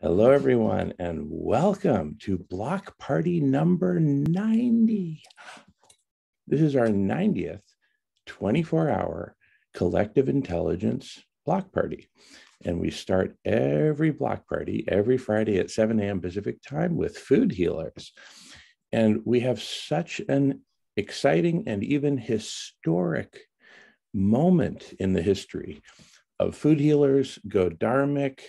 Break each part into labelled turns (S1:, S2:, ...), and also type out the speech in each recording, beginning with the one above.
S1: Hello, everyone, and welcome to Block Party number 90. This is our 90th 24-hour collective intelligence block party. And we start every block party every Friday at 7 a.m. Pacific time with food healers. And we have such an exciting and even historic moment in the history of food healers. Go Dharmic.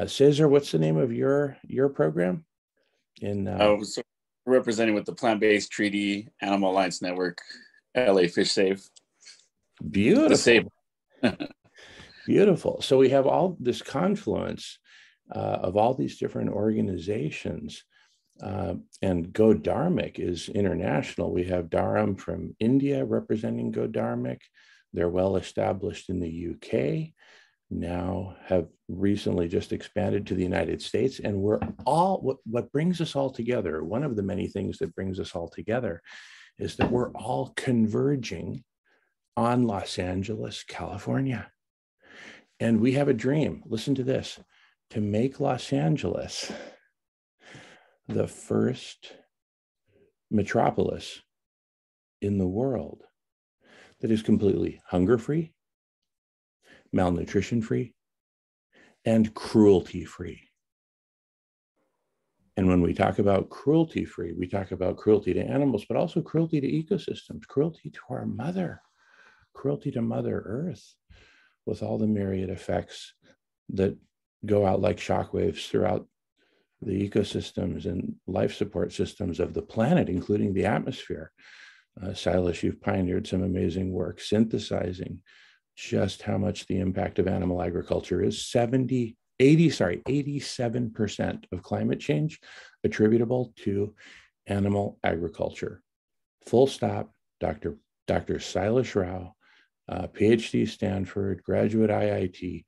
S1: Cesar, what's the name of your program?
S2: So representing with the Plant-Based Treaty, Animal Alliance Network, LA Fish Safe.
S1: Beautiful. Beautiful. So we have all this confluence of all these different organizations. And Go Dharmic is international. We have Dharam from India representing Go Dharmic. They're well established in the UK. Now have recently just expanded to the United States. And we're all, what brings us all together, one of the many things that brings us all together is that we're all converging on Los Angeles, California. And we have a dream, listen to this, to make Los Angeles the first metropolis in the world that is completely hunger-free, malnutrition-free, and cruelty-free. And when we talk about cruelty-free, we talk about cruelty to animals, but also cruelty to ecosystems, cruelty to our mother, cruelty to Mother Earth, with all the myriad effects that go out like shockwaves throughout the ecosystems and life support systems of the planet, including the atmosphere. Silas, you've pioneered some amazing work synthesizing just how much the impact of animal agriculture is. 87% of climate change attributable to animal agriculture. Full stop. Dr. Silas Rao, PhD Stanford, graduate IIT.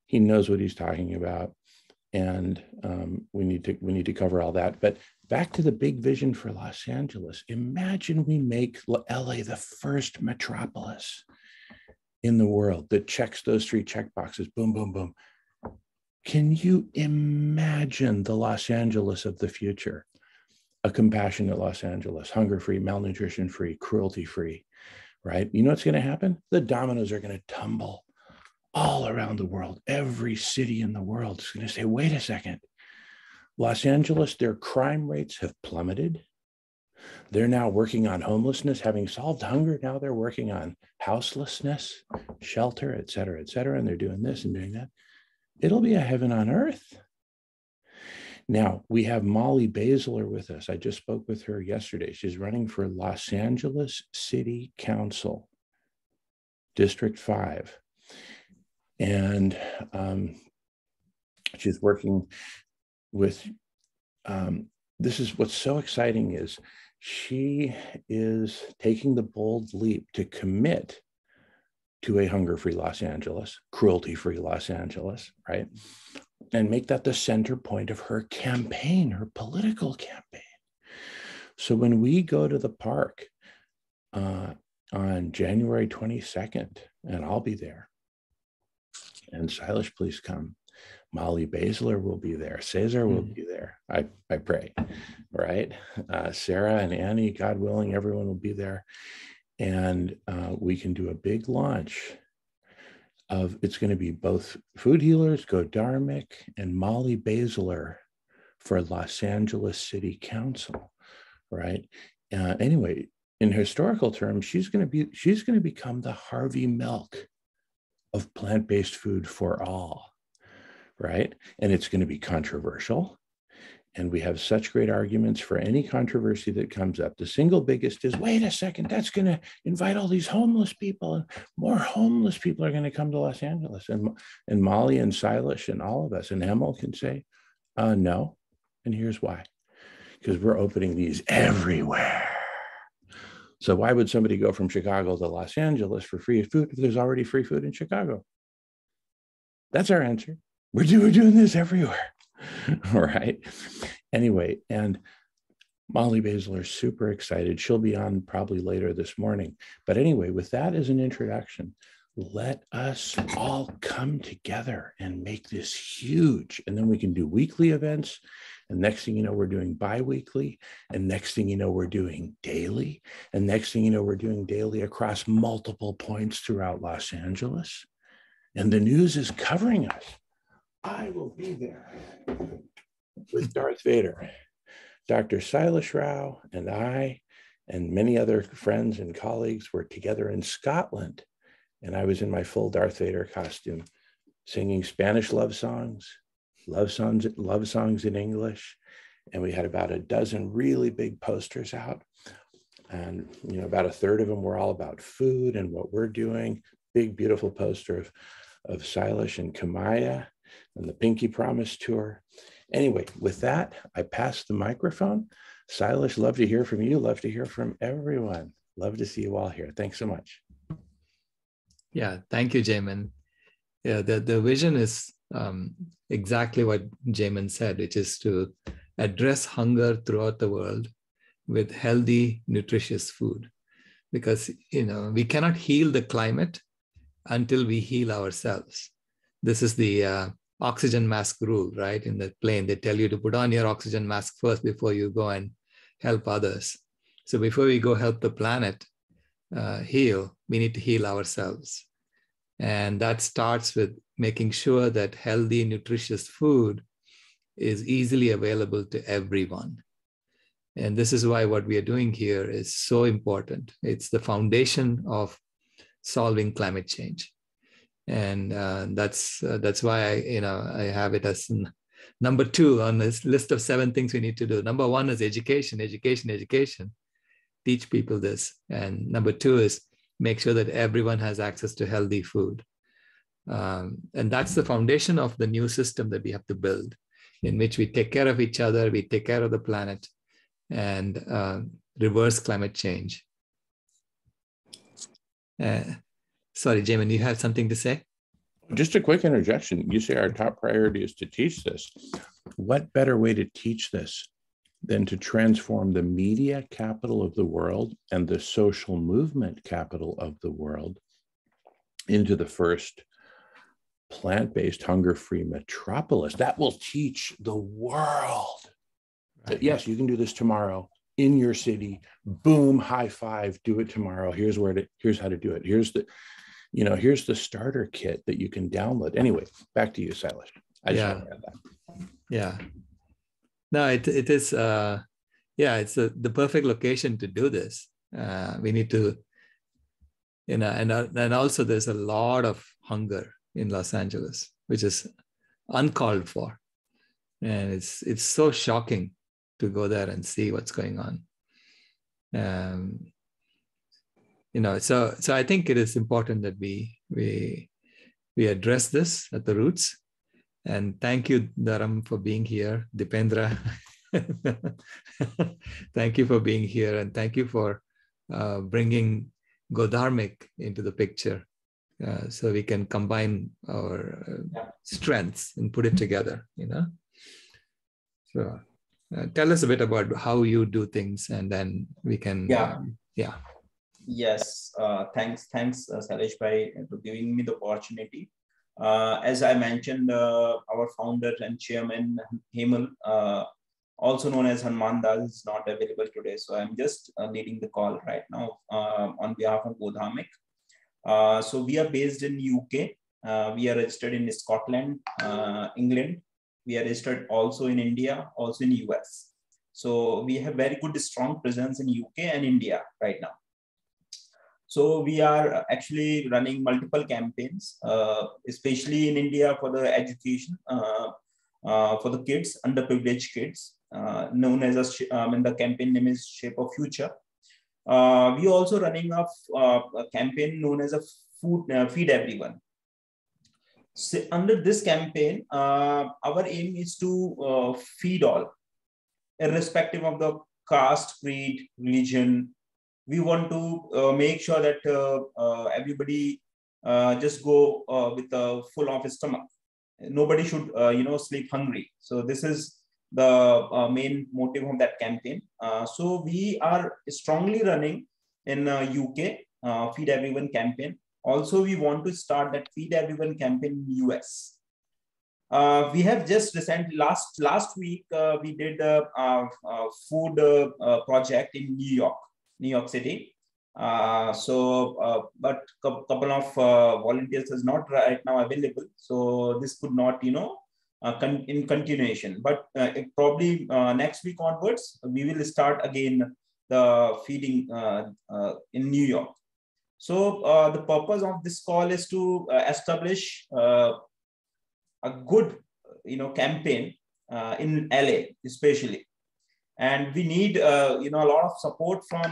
S1: He knows what he's talking about. And we need to cover all that. But back to the big vision for Los Angeles. Imagine we make LA the first metropolis in the world that checks those three check boxes. Boom, boom, boom. Can you imagine the Los Angeles of the future? A compassionate Los Angeles, hunger-free, malnutrition-free, cruelty-free, right? You know what's going to happen? The dominoes are going to tumble all around the world. Every city in the world is going to say, wait a second. Los Angeles, their crime rates have plummeted. They're now working on homelessness, having solved hunger. Now they're working on houselessness, shelter, et cetera, and they're doing this and doing that. It'll be a heaven on earth. Now, we have Molly Baszler with us. I just spoke with her yesterday. She's running for Los Angeles City Council, District 5. And she's working with, this is what's so exciting is she is taking the bold leap to commit to a hunger-free Los Angeles, cruelty-free Los Angeles, right? And make that the center point of her campaign, her political campaign. So when we go to the park on January 22nd, and I'll be there, and Silas, please come. Molly Baszler will be there. Cesar will be there. I pray, right? Sarah and Annie, God willing, everyone will be there. And we can do a big launch of, it's going to be both food healers, Go Dharmic, and Molly Baszler for Los Angeles City Council, right? Anyway, in historical terms, she's going to become the Harvey Milk of plant-based food for all. Right? And it's going to be controversial. And we have such great arguments for any controversy that comes up. The single biggest is, wait a second, that's going to invite all these homeless people, and more homeless people are going to come to Los Angeles. And Molly and Silas and all of us and Emil can say, no. And here's why. Because we're opening these everywhere. So why would somebody go from Chicago to Los Angeles for free food if there's already free food in Chicago? That's our answer. We're doing this everywhere. All right. Anyway, and Molly Baszler is super excited. She'll be on probably later this morning. But anyway, with that as an introduction, let us all come together and make this huge. And then we can do weekly events. And next thing you know, we're doing bi-weekly. And next thing you know, we're doing daily. And next thing you know, we're doing daily across multiple points throughout Los Angeles. And the news is covering us. I will be there with Darth Vader. Dr. Silas Rao and I and many other friends and colleagues were together in Scotland. And I was in my full Darth Vader costume, singing Spanish love songs in English. And we had about a dozen really big posters out. And, about a third of them were all about food and what we're doing. Big, beautiful poster of Silas and Kamaya and the Pinky Promise Tour. Anyway, with that, I pass the microphone. Silas, love to hear from you. Love to hear from everyone. Love to see you all here. Thanks so much.
S3: Yeah, thank you, Jamin. Yeah, the vision is exactly what Jamin said, which is to address hunger throughout the world with healthy, nutritious food. Because, we cannot heal the climate until we heal ourselves. This is the oxygen mask rule, right? In the plane, they tell you to put on your oxygen mask first before you go and help others. So before we go help the planet heal, we need to heal ourselves. And that starts with making sure that healthy, nutritious food is easily available to everyone. And this is why what we are doing here is so important. It's the foundation of solving climate change. And that's why I have it as number 2 on this list of 7 things we need to do. Number 1 is education. Teach people this. And number 2 is make sure that everyone has access to healthy food. And that's the foundation of the new system that we have to build, in which we take care of each other, we take care of the planet, and reverse climate change. Sorry, Jamin, you have something to say?
S1: Just a quick interjection. You say our top priority is to teach this. What better way to teach this than to transform the media capital of the world and the social movement capital of the world into the first plant-based, hunger-free metropolis? That will teach the world that, yes, you can do this tomorrow in your city. Boom, high five, do it tomorrow. Here's how to do it. Here's the starter kit that you can download. Anyway, back to you, Silas. I just want to add that.
S3: Yeah. No, it is, it's the perfect location to do this. We need to, and also there's a lot of hunger in Los Angeles, which is uncalled for. And it's so shocking to go there and see what's going on. So I think it is important that we address this at the roots. And thank you, Dharam, for being here. Dipendra, thank you for being here. And thank you for bringing Dharmic into the picture so we can combine our strengths and put it together, So tell us a bit about how you do things, and then we can,
S4: Yes, thanks, Salesh Bhai, for giving me the opportunity. As I mentioned, our founder and chairman, Hemal, also known as Hanuman Das, is not available today. So I'm just leading the call right now on behalf of Dharmic. So we are based in UK. We are registered in Scotland, England. We are registered also in India, also in US. So we have very good, strong presence in UK and India right now. So we are actually running multiple campaigns, especially in India for the education, for the kids, underprivileged kids, known as the campaign name is Shape of Future. We also running a campaign known as a Feed Everyone. So under this campaign, our aim is to feed all, irrespective of the caste, creed, religion. We want to make sure that everybody just go with a full of stomach. Nobody should, sleep hungry. So this is the main motive of that campaign. So we are strongly running in UK Feed Everyone campaign. Also, we want to start that Feed Everyone campaign in US. We have just recently, last week, we did a food project in New York City. But couple of volunteers is not right now available. So this could not, in continuation. But probably next week onwards, we will start again the feeding in New York. So the purpose of this call is to establish a good, campaign in LA, especially, and we need, a lot of support from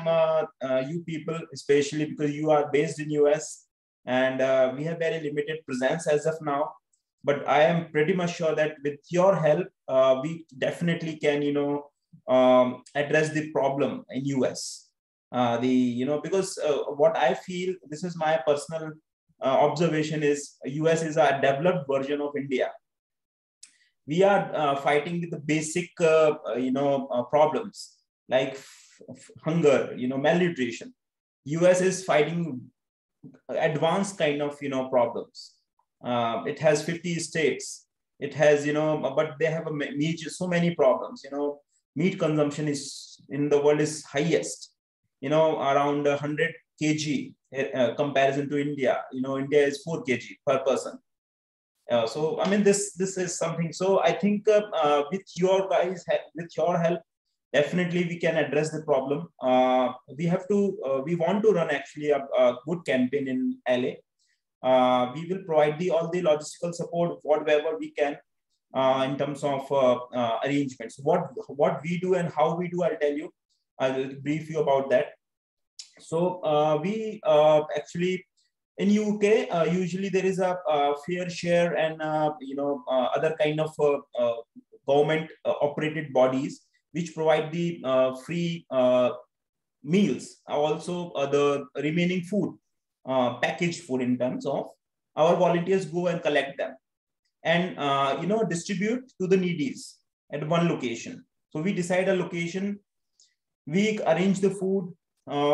S4: you people, especially because you are based in US, and we have very limited presence as of now. But I am pretty much sure that with your help, we definitely can, address the problem in US. Because what I feel, this is my personal observation, is US is a developed version of India. We are fighting with the basic, problems like hunger, malnutrition. US is fighting advanced kind of, problems. It has 50 states. It has, but they have so many problems. Meat consumption is in the world is highest. Around 100 kg comparison to India. India is 4 kg per person. So I mean, this is something. So I think with your help, definitely we can address the problem. We want to run actually a good campaign in LA. We will provide all the logistical support whatever we can in terms of arrangements. What we do and how we do, I'll tell you. I will brief you about that. So we actually, in UK, usually there is a fair share and other kind of government operated bodies which provide the free meals, also the remaining food, packaged food, in terms of our volunteers go and collect them and distribute to the needies at one location. So we decide a location, we arrange the food,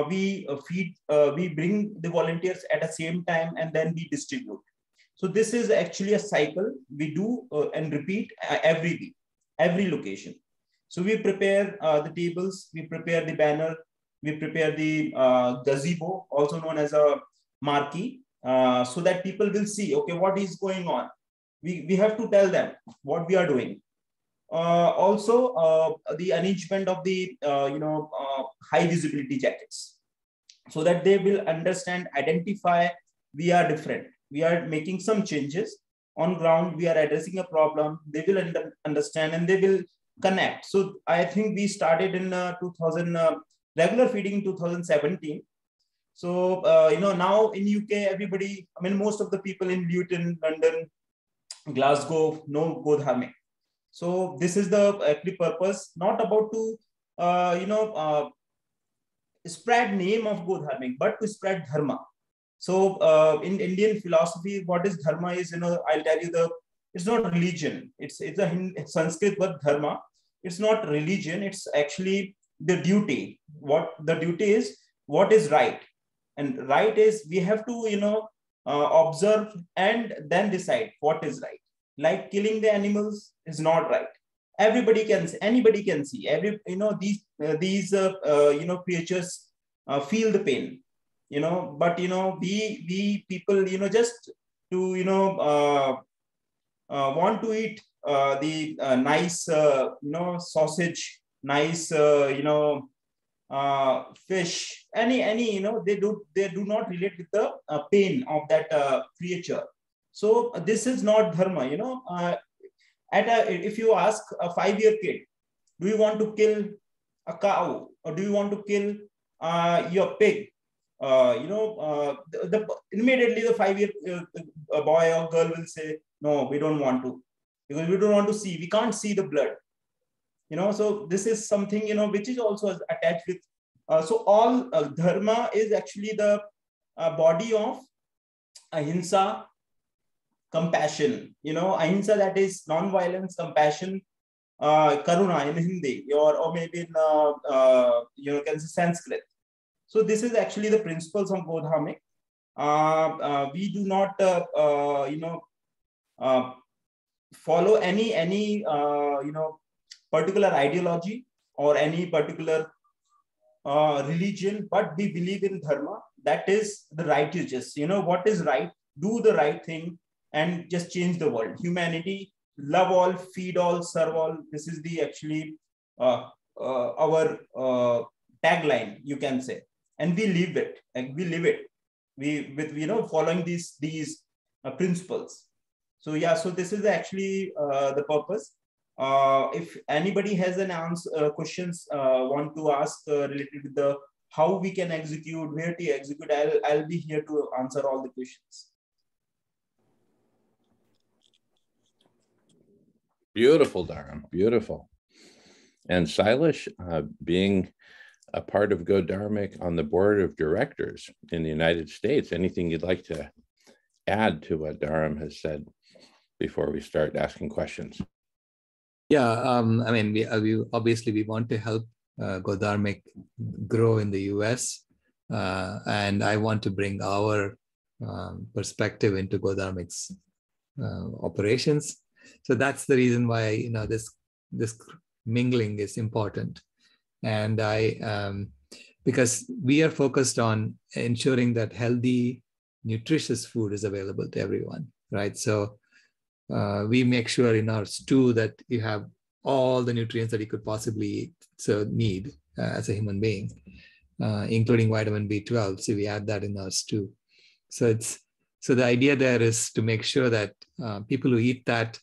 S4: we bring the volunteers at the same time, and then we distribute. So this is actually a cycle we do and repeat every week, every location. So we prepare the tables, we prepare the banner, we prepare the gazebo, also known as a marquee, so that people will see, okay, what is going on. We have to tell them what we are doing. Also, the arrangement of the high visibility jackets, so that they will understand, identify we are different. We are making some changes on ground. We are addressing a problem. They will understand and they will connect. So I think we started in 2000 regular feeding in 2017. So now in UK, everybody, I mean, most of the people in Luton, London, Glasgow know Go Dharmic. So this is the actually purpose, not about to spread name of Go Dharmic, but to spread dharma. So in Indian philosophy, what is dharma is, I'll tell you, it's not religion. It's a Sanskrit word dharma. It's not religion. It's actually the duty. What the duty is, what is right, and right is we have to observe and then decide what is right. Like killing the animals is not right. Anybody can see. These creatures feel the pain. But we people just to want to eat the nice sausage, nice fish, any they do not relate with the pain of that creature. So this is not dharma. If you ask a 5-year kid, do you want to kill a cow or do you want to kill your pig? Immediately the 5-year boy or girl will say, no, we don't want to, because we don't want to see. We can't see the blood. So this is something which is also attached with. So all dharma is actually the body of ahimsa, compassion. Ahimsa, that is non-violence, compassion, karuna in Hindi, or maybe in can say Sanskrit. So this is actually the principles of Go Dharmic. we do not, follow any particular ideology or any particular religion, but we believe in dharma. That is the righteousness. What is right? Do the right thing and just change the world. Humanity, love all, feed all, serve all. This is the actually our tagline, you can say, and we live it. And we live it. We with following these principles. So yeah, so this is actually the purpose. If anybody has an answer, questions want to ask related to the how we can execute, where to execute, I'll be here to answer all the questions.
S1: Beautiful, Dharam, beautiful. And Silas, being a part of Go Dharmic on the board of directors in the United States, anything you'd like to add to what Dharam has said before we start asking questions?
S3: Yeah, I mean, we obviously we want to help Go Dharmic grow in the US, and I want to bring our perspective into Go Dharmic's operations. So that's the reason why this mingling is important, and because we are focused on ensuring that healthy, nutritious food is available to everyone, right? So we make sure in our stew that you have all the nutrients that you could possibly need as a human being, including vitamin B12. So we add that in our stew. So the idea there is to make sure that people who eat that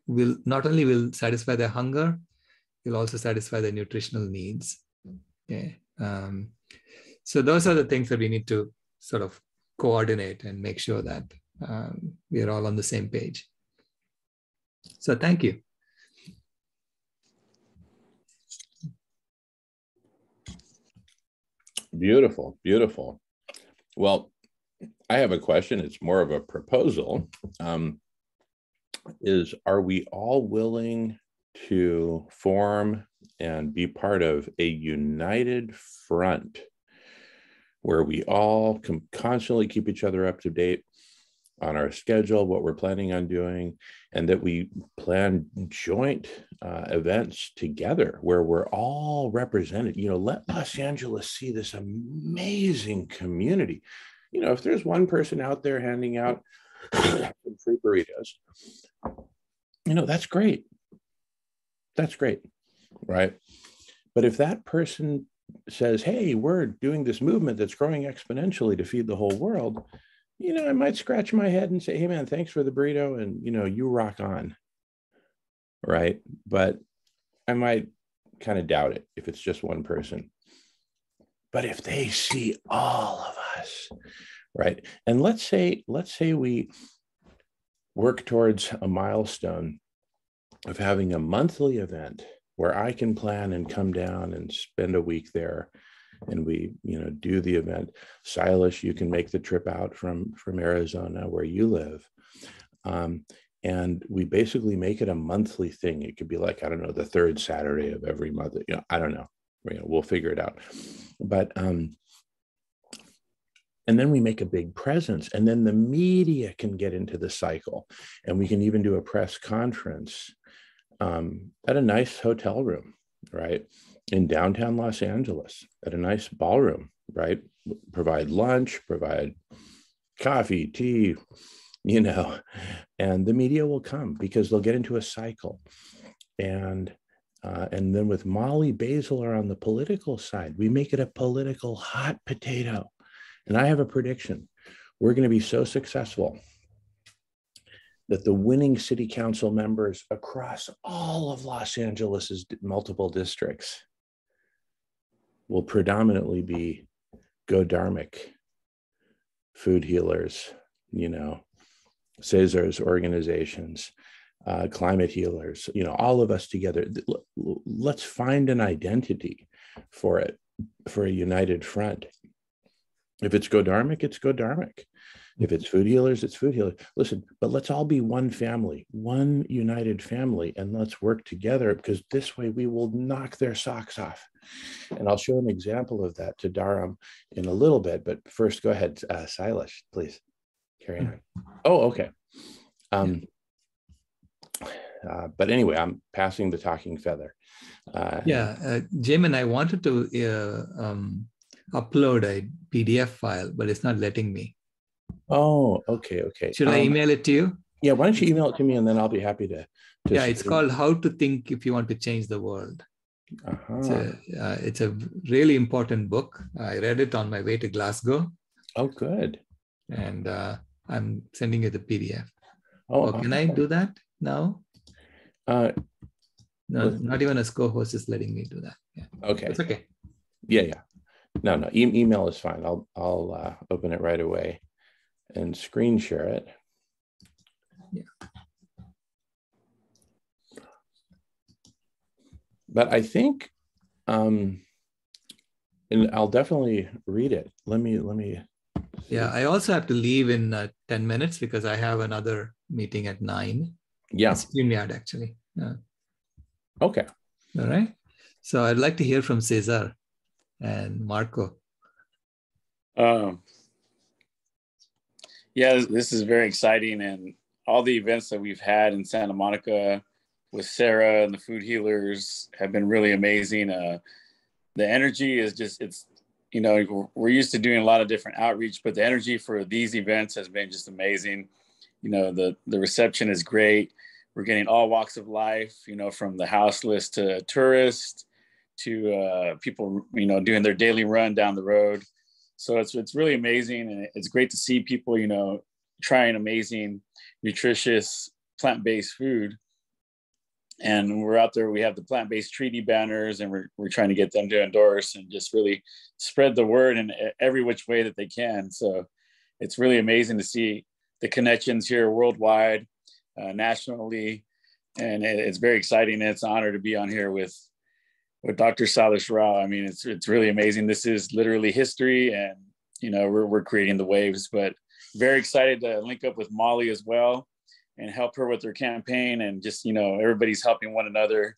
S3: will not only satisfy their hunger, will also satisfy their nutritional needs. Okay. So those are the things that we need to sort of coordinate and make sure that we are all on the same page. So thank you.
S1: Beautiful, beautiful. Well, I have a question. It's more of a proposal. Are we all willing to form and be part of a united front where we all can constantly keep each other up to date on our schedule, what we're planning on doing, and that we plan joint events together where we're all represented? Let Los Angeles see this amazing community. If there's one person out there handing out some free burritos, that's great. That's great, right? But if that person says, hey, we're doing this movement that's growing exponentially to feed the whole world, I might scratch my head and say, hey, man, thanks for the burrito. And, you rock on. Right. But I might kind of doubt it if it's just one person. But if they see all of us, right. And let's say we work towards a milestone of having a monthly event where I can plan and come down and spend a week there. And we, do the event. Silas, you can make the trip out from Arizona where you live. And we basically make it a monthly thing. It could be like, I don't know, the third Saturday of every month. I don't know. We'll figure it out. But, and then we make a big presence, and then the media can get into the cycle. And we can even do a press conference at a nice hotel room, right? In downtown Los Angeles at a nice ballroom, right? Provide lunch, provide coffee, tea, and the media will come because they'll get into a cycle. And then with Molly Basil on the political side, we make it a political hot potato. And I have a prediction. We're going to be so successful that the winning city council members across all of Los Angeles's multiple districts will predominantly be Go Dharmic food healers, Cesar's organizations, climate healers, all of us together. Let's find an identity for it, for a united front. If it's Go Dharmic, it's Go Dharmic. If it's food healers, it's food healers. Listen, but let's all be one family, one united family, and let's work together, because this way we will knock their socks off. And I'll show an example of that to Dharam in a little bit. But first, go ahead, Silas, please carry on. Oh, okay. But anyway, I'm passing the talking feather.
S3: Jamin, I wanted to upload a PDF file, but it's not letting me.
S1: Oh, okay.
S3: Should I email it to you?
S1: Yeah, why don't you email it to me, and then I'll be happy to
S3: yeah, it's called How to Think If You Want to Change the World. It's a really important book. I read it on my way to Glasgow.
S1: Oh, good.
S3: And I'm sending you the PDF.
S1: Oh,
S3: can I do that now? No, not even a co-host is letting me do that. Yeah.
S1: Okay.
S3: It's okay.
S1: Yeah. No. Email is fine. I'll open it right away and screen share it.
S3: Yeah.
S1: But I think, and I'll definitely read it. Let me.
S3: Yeah, I also have to leave in 10 minutes because I have another meeting at 9.
S1: Yeah.
S3: StreamYard, actually. Yeah.
S1: Okay.
S3: All right. So I'd like to hear from Cesar and Marco.
S2: Yeah, this is very exciting, and all the events that we've had in Santa Monica with Sarah and the food healers have been really amazing. The energy is just, we're used to doing a lot of different outreach, but the energy for these events has been just amazing. The reception is great. We're getting all walks of life, from the houseless to tourists to people, doing their daily run down the road. So it's really amazing. And it's great to see people, trying amazing, nutritious, plant-based food. And we're out there, we have the plant-based treaty banners, and we're trying to get them to endorse and just really spread the word in every which way that they can. So it's really amazing to see the connections here worldwide, nationally. And it's very exciting. And it's an honor to be on here with Dr. Silas Rao. I mean, it's really amazing. This is literally history, and, we're creating the waves, but very excited to link up with Molly as well and help her with her campaign. And just, everybody's helping one another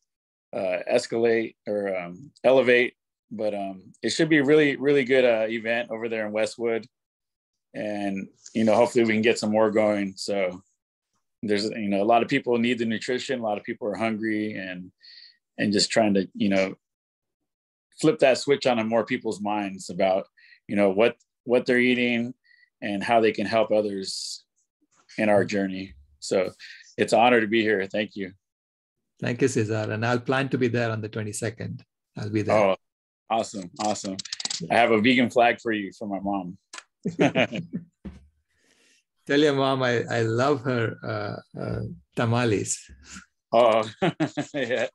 S2: escalate or elevate. But it should be a really, really good event over there in Westwood. And, hopefully we can get some more going. So there's, a lot of people need the nutrition. A lot of people are hungry and just trying to, flip that switch on in more people's minds about, what they're eating and how they can help others in our journey. So it's an honor to be here. Thank you.
S3: Thank you, Cesar. And I'll plan to be there on the 22nd. I'll be there.
S2: Oh, awesome. I have a vegan flag for you from my mom.
S3: Tell your mom I love her tamales.
S2: Oh, yeah.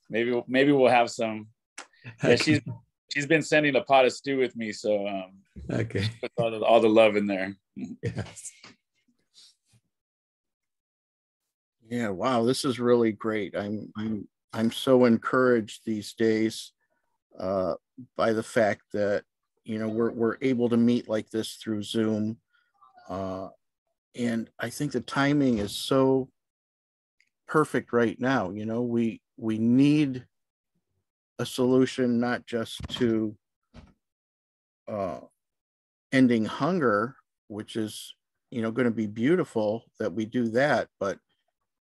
S2: Maybe we'll have some. Yeah, she's been sending a pot of stew with me, so
S3: okay.
S2: With all the love in there.
S3: Yes.
S5: Yeah, wow, this is really great. I'm so encouraged these days by the fact that we're able to meet like this through Zoom, and I think the timing is so perfect right now. We need a solution not just to ending hunger, which is going to be beautiful that we do that, but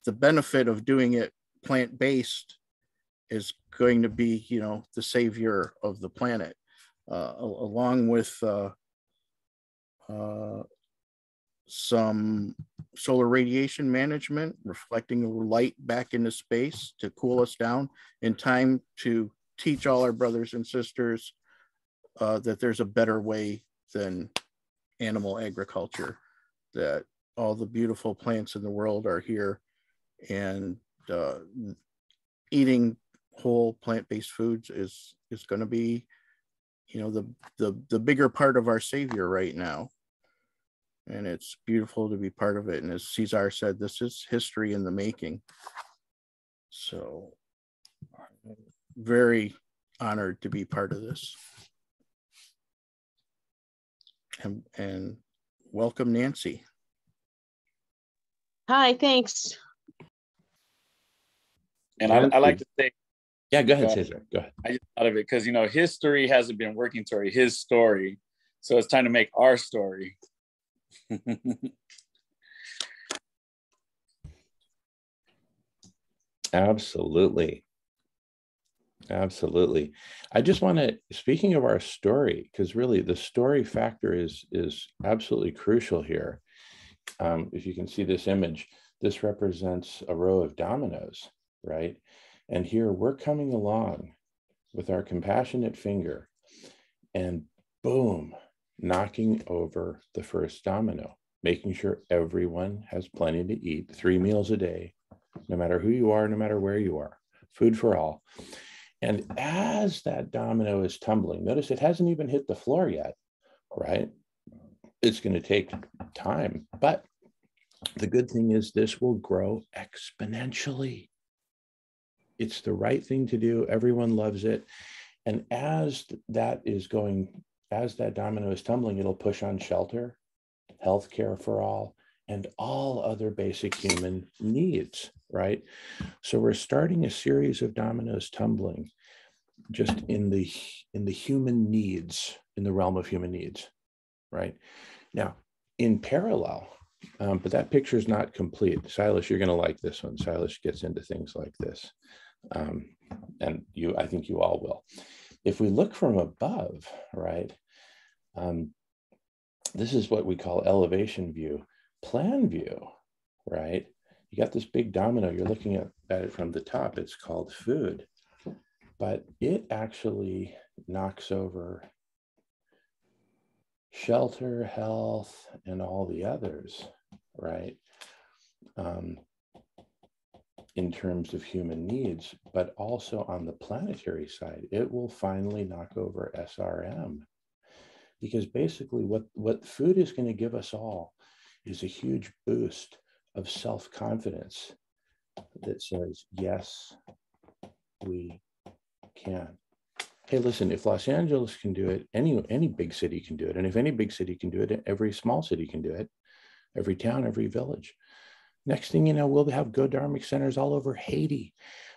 S5: the benefit of doing it plant-based is going to be, the savior of the planet, along with some solar radiation management, reflecting light back into space to cool us down in time to teach all our brothers and sisters that there's a better way than animal agriculture, that all the beautiful plants in the world are here, and eating whole plant-based foods is going to be, the bigger part of our savior right now. And it's beautiful to be part of it. And as Cesar said, this is history in the making. So I'm very honored to be part of this. And welcome Nancy.
S6: Hi, thanks.
S2: And I like to say,
S1: yeah, go ahead, Cesar. Go ahead.
S2: I just thought of it because, you know, his story hasn't been working toward his story. So it's time to make our story.
S1: Absolutely. Absolutely. I just want to, speaking of our story, because really the story factor is absolutely crucial here. If you can see this image, this represents a row of dominoes, right? And here we're coming along with our compassionate finger and boom, knocking over the first domino, making sure everyone has plenty to eat, 3 meals a day, no matter who you are, no matter where you are, food for all. And as that domino is tumbling, notice it hasn't even hit the floor yet, right? It's going to take time, but the good thing is this will grow exponentially. It's the right thing to do. Everyone loves it. And as that domino is tumbling, it'll push on shelter, healthcare for all, and all other basic human needs, right? So we're starting a series of dominoes tumbling just in the human needs, in the realm of human needs, right? Now, in parallel, but that picture is not complete. Silas, you're going to like this one. Silas gets into things like this. And I think you all will. If we look from above, right, this is what we call elevation view, plan view, right? You got this big domino, you're looking at it from the top, it's called food, but it actually knocks over shelter, health, and all the others, right? In terms of human needs, but also on the planetary side, it will finally knock over SRM. Because basically what food is going to give us all is a huge boost of self-confidence that says, yes, we can. Hey, listen, if Los Angeles can do it, any big city can do it. And if any big city can do it, every small city can do it, every town, every village. Next thing you know, we'll have Go Dharmic centers all over Haiti.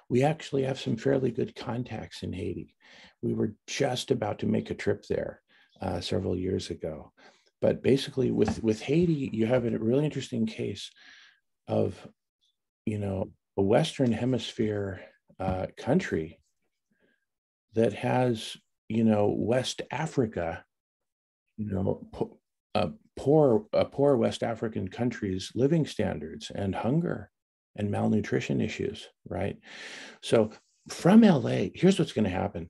S1: We actually have some fairly good contacts in Haiti. We were just about to make a trip there several years ago. But basically with Haiti, you have a really interesting case of, you know, a Western Hemisphere country that has, you know, West Africa, you know, poor West African countries' living standards and hunger and malnutrition issues, right? So from LA, here's what's going to happen.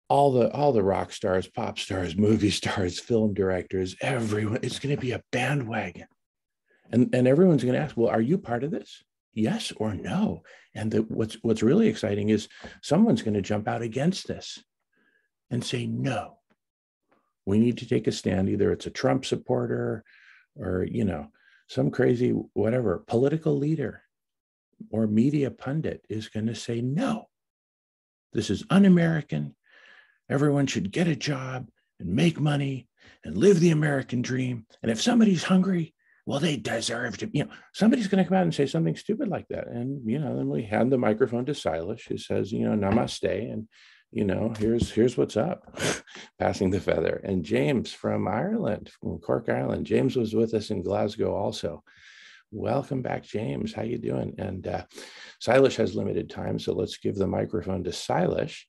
S1: All the rock stars, pop stars, movie stars, film directors, everyone, it's going to be a bandwagon. And everyone's going to ask, well, are you part of this? Yes or no? And what's really exciting is someone's going to jump out against this and say, no, we need to take a stand. Either it's a Trump supporter or, you know, some crazy, whatever, political leader or media pundit is going to say, no, this is un-American. Everyone should get a job and make money and live the American dream. And if somebody's hungry, well, they deserve to, you know, somebody's going to come out and say something stupid like that. And, you know, then we hand the microphone to Silas, who says, you know, namaste. And, you know, here's what's up, passing the feather. And James from Ireland, from Cork, Ireland. James was with us in Glasgow also. Welcome back, James. How you doing? And Silas has limited time, so let's give the microphone to Silas.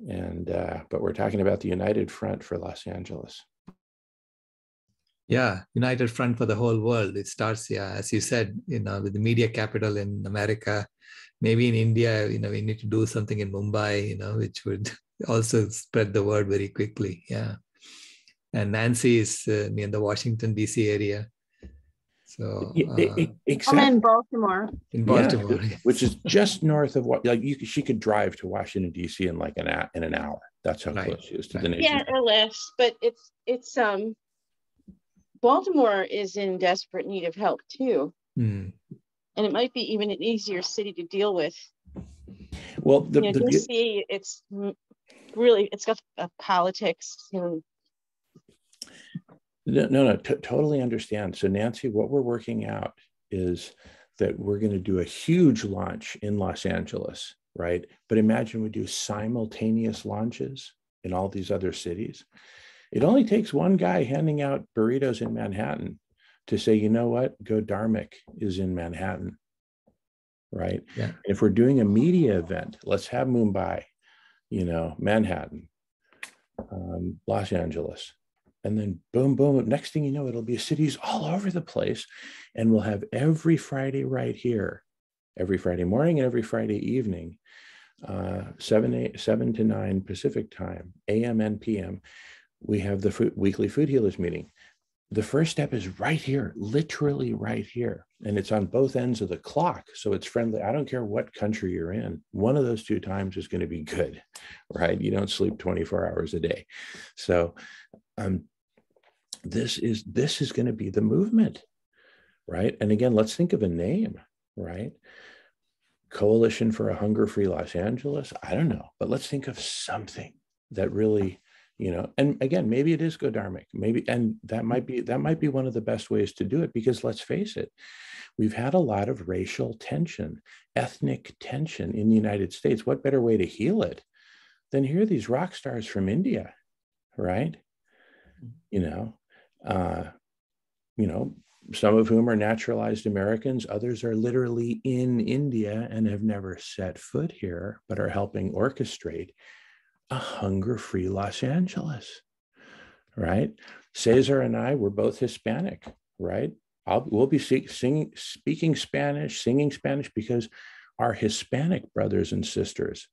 S1: And but we're talking about the United Front for Los Angeles.
S3: Yeah, United Front for the whole world. It starts, yeah, as you said, you know, with the media capital in America, maybe in India, you know, we need to do something in Mumbai, you know, which would also spread the word very quickly. Yeah. And Nancy is near the Washington, D.C. area. So
S6: I'm in Baltimore.
S3: In Baltimore,
S1: yeah, which is just north of what, like she could drive to Washington, D.C. in like an hour. That's how close she is to the nation.
S6: Yeah, or less, but it's Baltimore is in desperate need of help too. And it might be even an easier city to deal with.
S1: Well,
S6: DC, it's really, it's got politics and
S1: No, totally understand. So Nancy, what we're working out is that we're going to do a huge launch in Los Angeles, right? But imagine we do simultaneous launches in all these other cities. It only takes one guy handing out burritos in Manhattan to say, you know what, go Dharmic is in Manhattan, right?
S3: Yeah.
S1: And if we're doing a media event, let's have Mumbai, Manhattan, Los Angeles. And then boom, boom. Next thing you know, it'll be cities all over the place. And we'll have every Friday right here, every Friday morning and every Friday evening, 7 to 9 Pacific time, AM and PM. We have the weekly Food Healers meeting. The first step is right here, literally right here. And it's on both ends of the clock. So it's friendly. I don't care what country you're in. One of those two times is going to be good, right? You don't sleep 24 hours a day. So this is going to be the movement, right? And again, let's think of a name, right? Coalition for a Hunger-Free Los Angeles. I don't know, but let's think of something that really, and again, maybe it is go Dharmic, maybe, and that might be one of the best ways to do it, because let's face it, we've had a lot of racial tension, ethnic tension in the United States. What better way to heal it than hear these rock stars from India, right? Some of whom are naturalized Americans, others are literally in India and have never set foot here, but are helping orchestrate a hunger-free Los Angeles, right? Cesar and I were both Hispanic, right? We'll be speaking Spanish, singing Spanish, because our Hispanic brothers and sisters,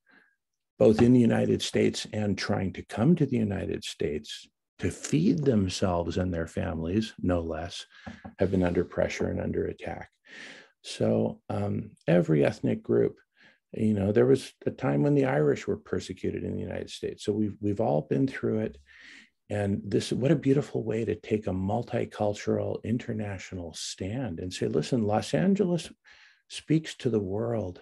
S1: both in the United States and trying to come to the United States to feed themselves and their families, no less, have been under pressure and under attack. So every ethnic group, there was a time when the Irish were persecuted in the United States. So we've all been through it. And what a beautiful way to take a multicultural international stand and say, listen, Los Angeles speaks to the world.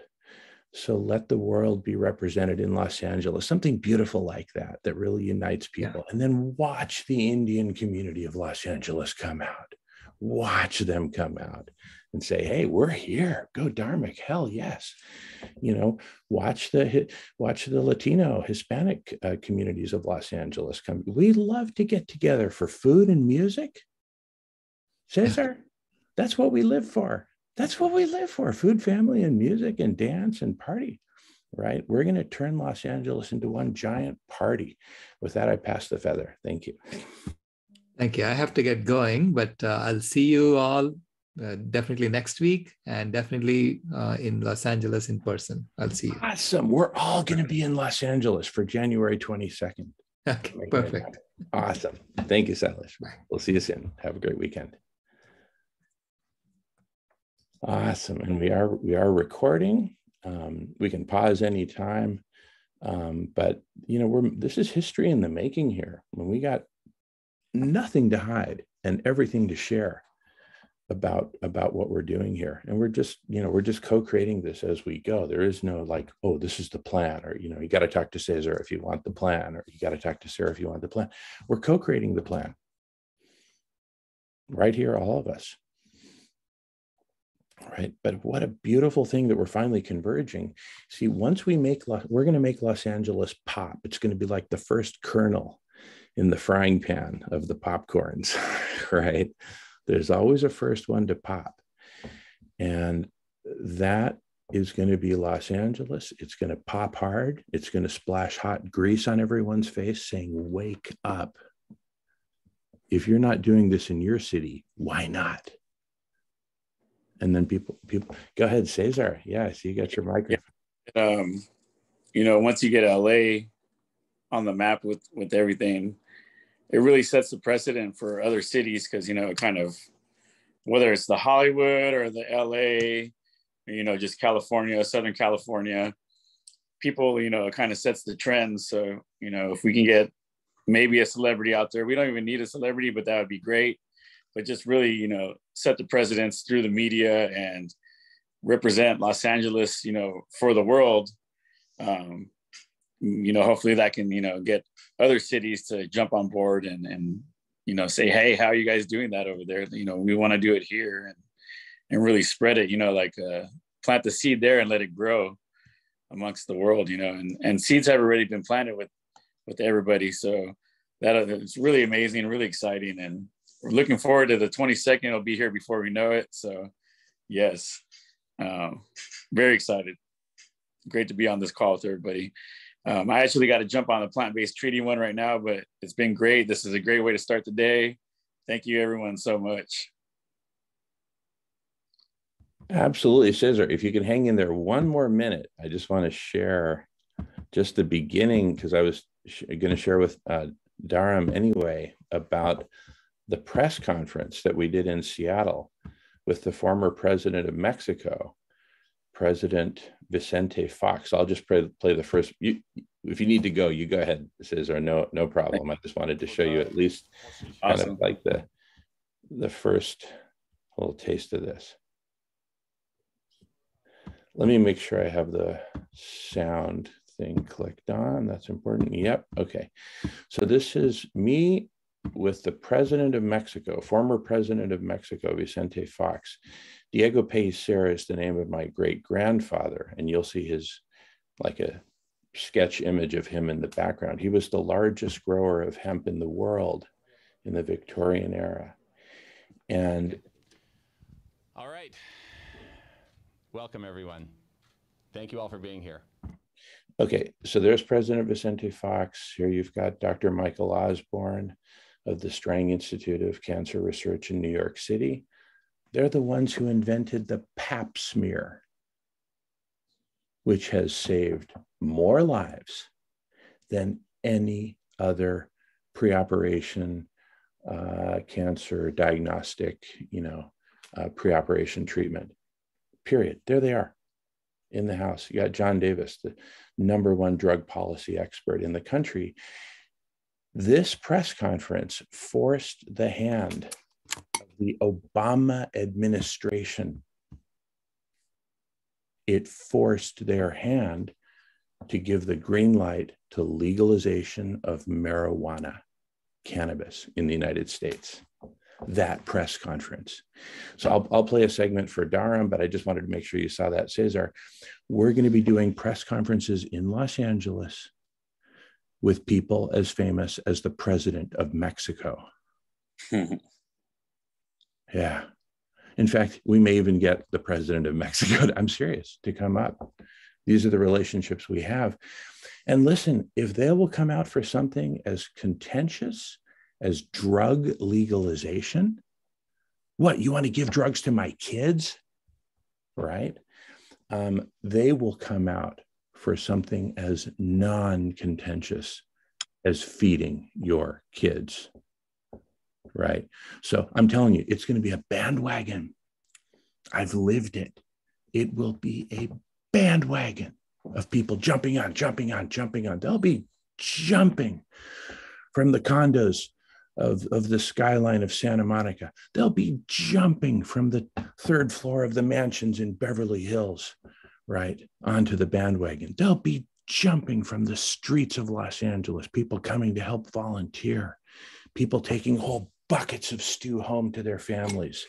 S1: So let the world be represented in Los Angeles, something beautiful like that really unites people. Yeah. And then watch the Indian community of Los Angeles come out. Watch them come out and say, hey, we're here. Go Dharmic. Hell yes. Watch the Latino, Hispanic communities of Los Angeles come. We love to get together for food and music. Cesar, that's what we live for. That's what we live for, food, family, and music, and dance and party, right? We're going to turn Los Angeles into one giant party. With that, I pass the feather. Thank you.
S3: Thank you. I have to get going, but I'll see you all definitely next week, and definitely in Los Angeles in person. I'll see you.
S1: Awesome. We're all going to be in Los Angeles for January 22nd.
S3: Okay, perfect.
S1: Awesome. Thank you, Salish.
S3: Bye.
S1: We'll see you soon. Have a great weekend. Awesome. And we are recording. We can pause anytime. But this is history in the making here. When we got nothing to hide and everything to share about what we're doing here. And we're just co-creating this as we go. There is no like, oh, this is the plan, or you got to talk to Cesar if you want the plan, or you got to talk to Sarah if you want the plan. We're co-creating the plan. Right here, all of us. Right. But what a beautiful thing that we're finally converging. See, once we're going to make Los Angeles pop. It's going to be like the first kernel in the frying pan of the popcorns, right? There's always a first one to pop. And that is going to be Los Angeles. It's going to pop hard. It's going to splash hot grease on everyone's face saying, wake up. If you're not doing this in your city, why not? And then people go ahead, Cesar. Yeah, so you got your microphone.
S2: Once you get LA on the map with everything, it really sets the precedent for other cities, because kind of, whether it's the Hollywood or the LA, just California, Southern California, people, it kind of sets the trend. So, if we can get maybe a celebrity out there, we don't even need a celebrity, but that would be great. But just really, set the precedence through the media and represent Los Angeles, for the world. Hopefully that can, get other cities to jump on board and say, hey, how are you guys doing that over there? We want to do it here and really spread it, like plant the seed there and let it grow amongst the world, and seeds have already been planted with everybody. So it's really amazing, really exciting. And we're looking forward to the 22nd. It'll be here before we know it. So yes, very excited. Great to be on this call with everybody. I actually got to jump on the plant-based treaty one right now, but it's been great. This is a great way to start the day. Thank you everyone so much.
S1: Absolutely, Cesar. If you can hang in there one more minute, I just want to share just the beginning, because I was going to share with Dharam anyway about the press conference that we did in Seattle with the former president of Mexico, President Vicente Fox. I'll just play the first. If you need to go, you go ahead, Cesar. No problem. I just wanted to show you at least kind of like the first little taste of this. Let me make sure I have the sound thing clicked on. That's important. Yep. Okay. So this is me with the president of Mexico, former president of Mexico, Vicente Fox. Diego Pellicer is the name of my great grandfather, and you'll see his like a sketch image of him in the background. He was the largest grower of hemp in the world in the Victorian era. And
S7: all right. Welcome, everyone. Thank you all for being here.
S1: Okay, so there's President Vicente Fox. Here you've got Dr. Michael Osborne of the Strang Institute of Cancer Research in New York City. They're the ones who invented the Pap smear, which has saved more lives than any other pre-operation cancer diagnostic, pre-operation treatment. Period. There they are in the house. You got John Davis, the #1 drug policy expert in the country. This press conference forced the hand of the Obama administration. It forced their hand to give the green light to legalization of marijuana, cannabis in the United States. That press conference. So I'll play a segment for Dharam, but I just wanted to make sure you saw that. Cesar, we're going to be doing press conferences in Los Angeles with people as famous as the president of Mexico. Yeah. In fact, we may even get the president of Mexico, I'm serious, to come up. These are the relationships we have. And listen, if they will come out for something as contentious as drug legalization, what, you want to give drugs to my kids, right? They will come out for something as non-contentious as feeding your kids, right? So I'm telling you, it's going to be a bandwagon. I've lived it. It will be a bandwagon of people jumping on. They'll be jumping from the condos of the skyline of Santa Monica. They'll be jumping from the 3rd floor of the mansions in Beverly Hills, right, onto the bandwagon. They'll be jumping from the streets of Los Angeles, people coming to help volunteer, people taking whole buckets of stew home to their families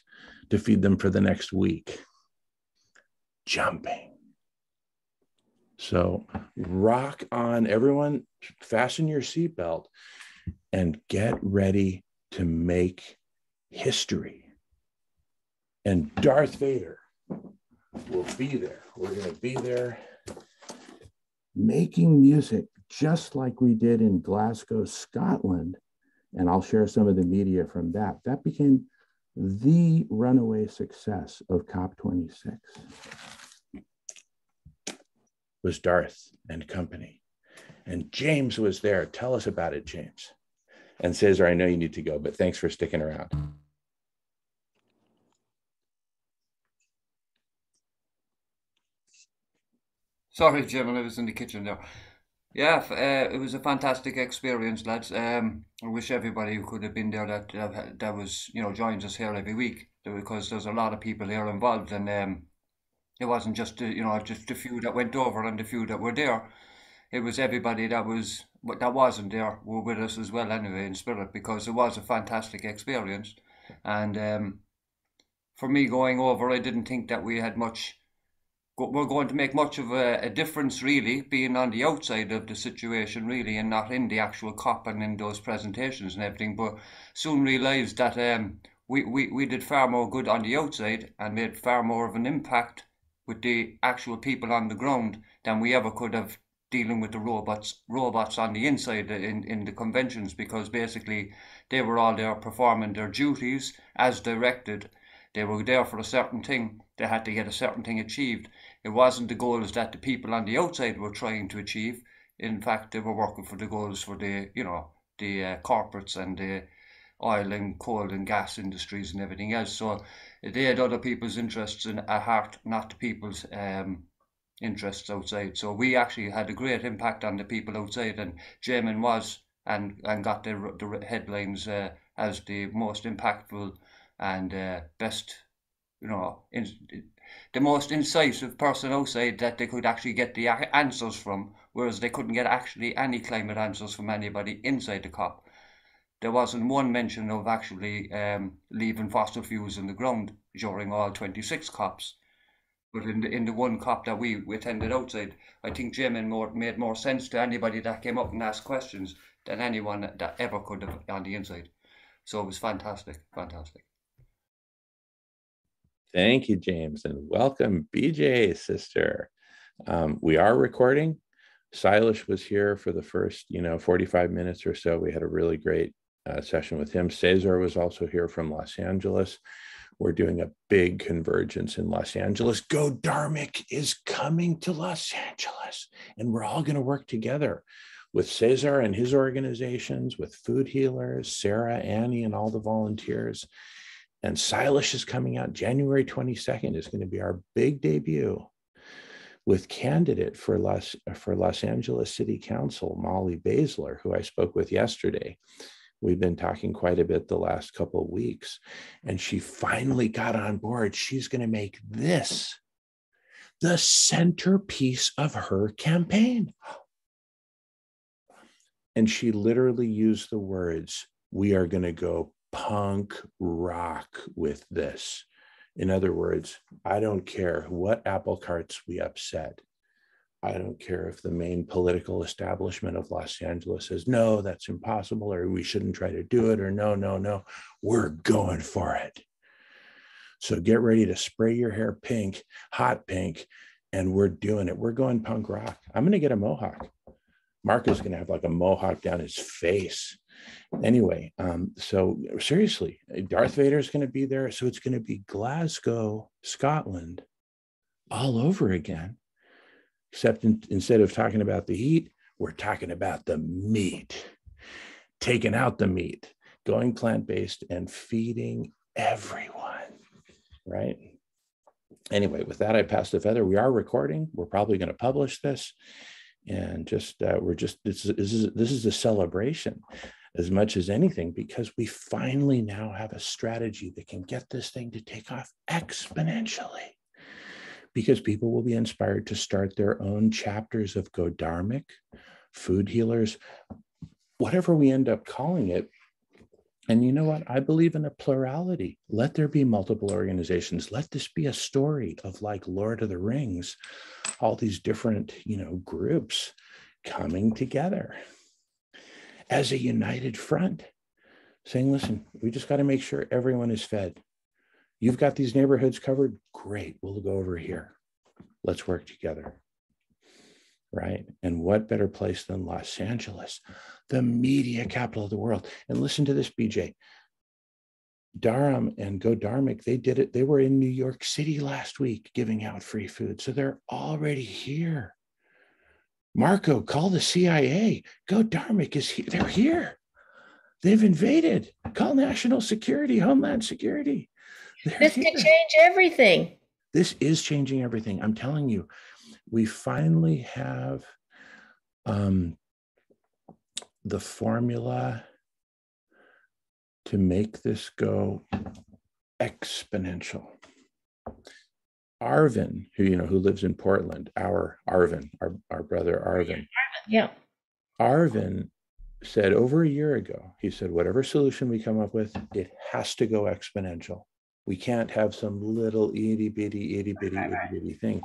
S1: to feed them for the next week. Jumping. So rock on, everyone, fasten your seatbelt and get ready to make history. And Darth Vader will be there. We're going to be there making music just like we did in Glasgow, Scotland. And I'll share some of the media from that. That became the runaway success of COP26. Was Darth and company. And James was there. Tell us about it, James. And Cesar, I know you need to go, but thanks for sticking around.
S8: Sorry, Jim, I was in the kitchen there. Yeah, it was a fantastic experience, lads. I wish everybody who could have been there that was, joins us here every week, because there's a lot of people here involved, and it wasn't just just the few that went over and the few that were there. It was everybody that was that wasn't there were with us as well anyway in spirit, because it was a fantastic experience. And for me going over, I didn't think that we're going to make much of a difference, really, being on the outside of the situation, really, and not in the actual COP and in those presentations and everything. But soon realised that we did far more good on the outside and made far more of an impact with the actual people on the ground than we ever could have dealing with the robots on the inside in the conventions, because basically they were all there performing their duties as directed. They were there for a certain thing. They had to get a certain thing achieved. It wasn't the goals that the people on the outside were trying to achieve. In fact, they were working for the goals for the corporates and the oil and coal and gas industries and everything else. So they had other people's interests at heart, not the people's interests outside. So we actually had a great impact on the people outside, and Jamin was and got the headlines as the most impactful and best, the most incisive person outside that they could actually get the answers from, whereas they couldn't get actually any climate answers from anybody inside the COP. There wasn't one mention of actually leaving fossil fuels in the ground during all 26 COPs. But in the one COP that we attended outside, I think Jamin made more sense to anybody that came up and asked questions than anyone that ever could have on the inside. So it was fantastic, fantastic.
S1: Thank you, James, and welcome, BJ, sister. We are recording. Silas was here for the first, 45 minutes or so. We had a really great session with him. Cesar was also here from Los Angeles. We're doing a big convergence in Los Angeles. Go Dharmic is coming to Los Angeles, and we're all going to work together with Cesar and his organizations, with food healers, Sarah, Annie, and all the volunteers. And Silas is coming out January 22nd. Is going to be our big debut with candidate for Los Angeles City Council, Molly Baszler, who I spoke with yesterday. We've been talking quite a bit the last couple of weeks, and she finally got on board. She's going to make this the centerpiece of her campaign. And she literally used the words, "We are going to go punk rock with this." In other words, I don't care what apple carts we upset. I don't care if the main political establishment of Los Angeles says, no, that's impossible, or we shouldn't try to do it, or no, we're going for it. So get ready to spray your hair pink, hot pink, and we're doing it. We're going punk rock. I'm going to get a mohawk. Marco's going to have like a mohawk down his face. Anyway, so seriously, Darth Vader is going to be there. So it's going to be Glasgow, Scotland, all over again. Except instead of talking about the heat, we're talking about the meat, taking out the meat, going plant-based and feeding everyone, right? Anyway, with that, I pass the feather. We are recording. We're probably going to publish this. And this is a celebration as much as anything, because we finally now have a strategy that can get this thing to take off exponentially. Because people will be inspired to start their own chapters of Go Dharmic, food healers, whatever we end up calling it. And you know what? I believe in a plurality. Let there be multiple organizations. Let this be a story of like Lord of the Rings, all these different, groups coming together as a united front, saying, listen, we just got to make sure everyone is fed. You've got these neighborhoods covered. Great. We'll go over here. Let's work together. Right? And what better place than Los Angeles, the media capital of the world? And listen to this, BJ. Durham and Go Dharmic, they did it. They were in New York City last week giving out free food. So they're already here. Marco, call the CIA. Go Dharmic is here. They're here. They've invaded. Call national security, Homeland Security.
S9: This could change everything.
S1: This is changing everything. I'm telling you, we finally have the formula to make this go exponential. Arvin, who lives in Portland, our brother Arvin.
S9: Yeah.
S1: Arvin said over a year ago, he said, whatever solution we come up with, it has to go exponential. We can't have some little itty bitty thing.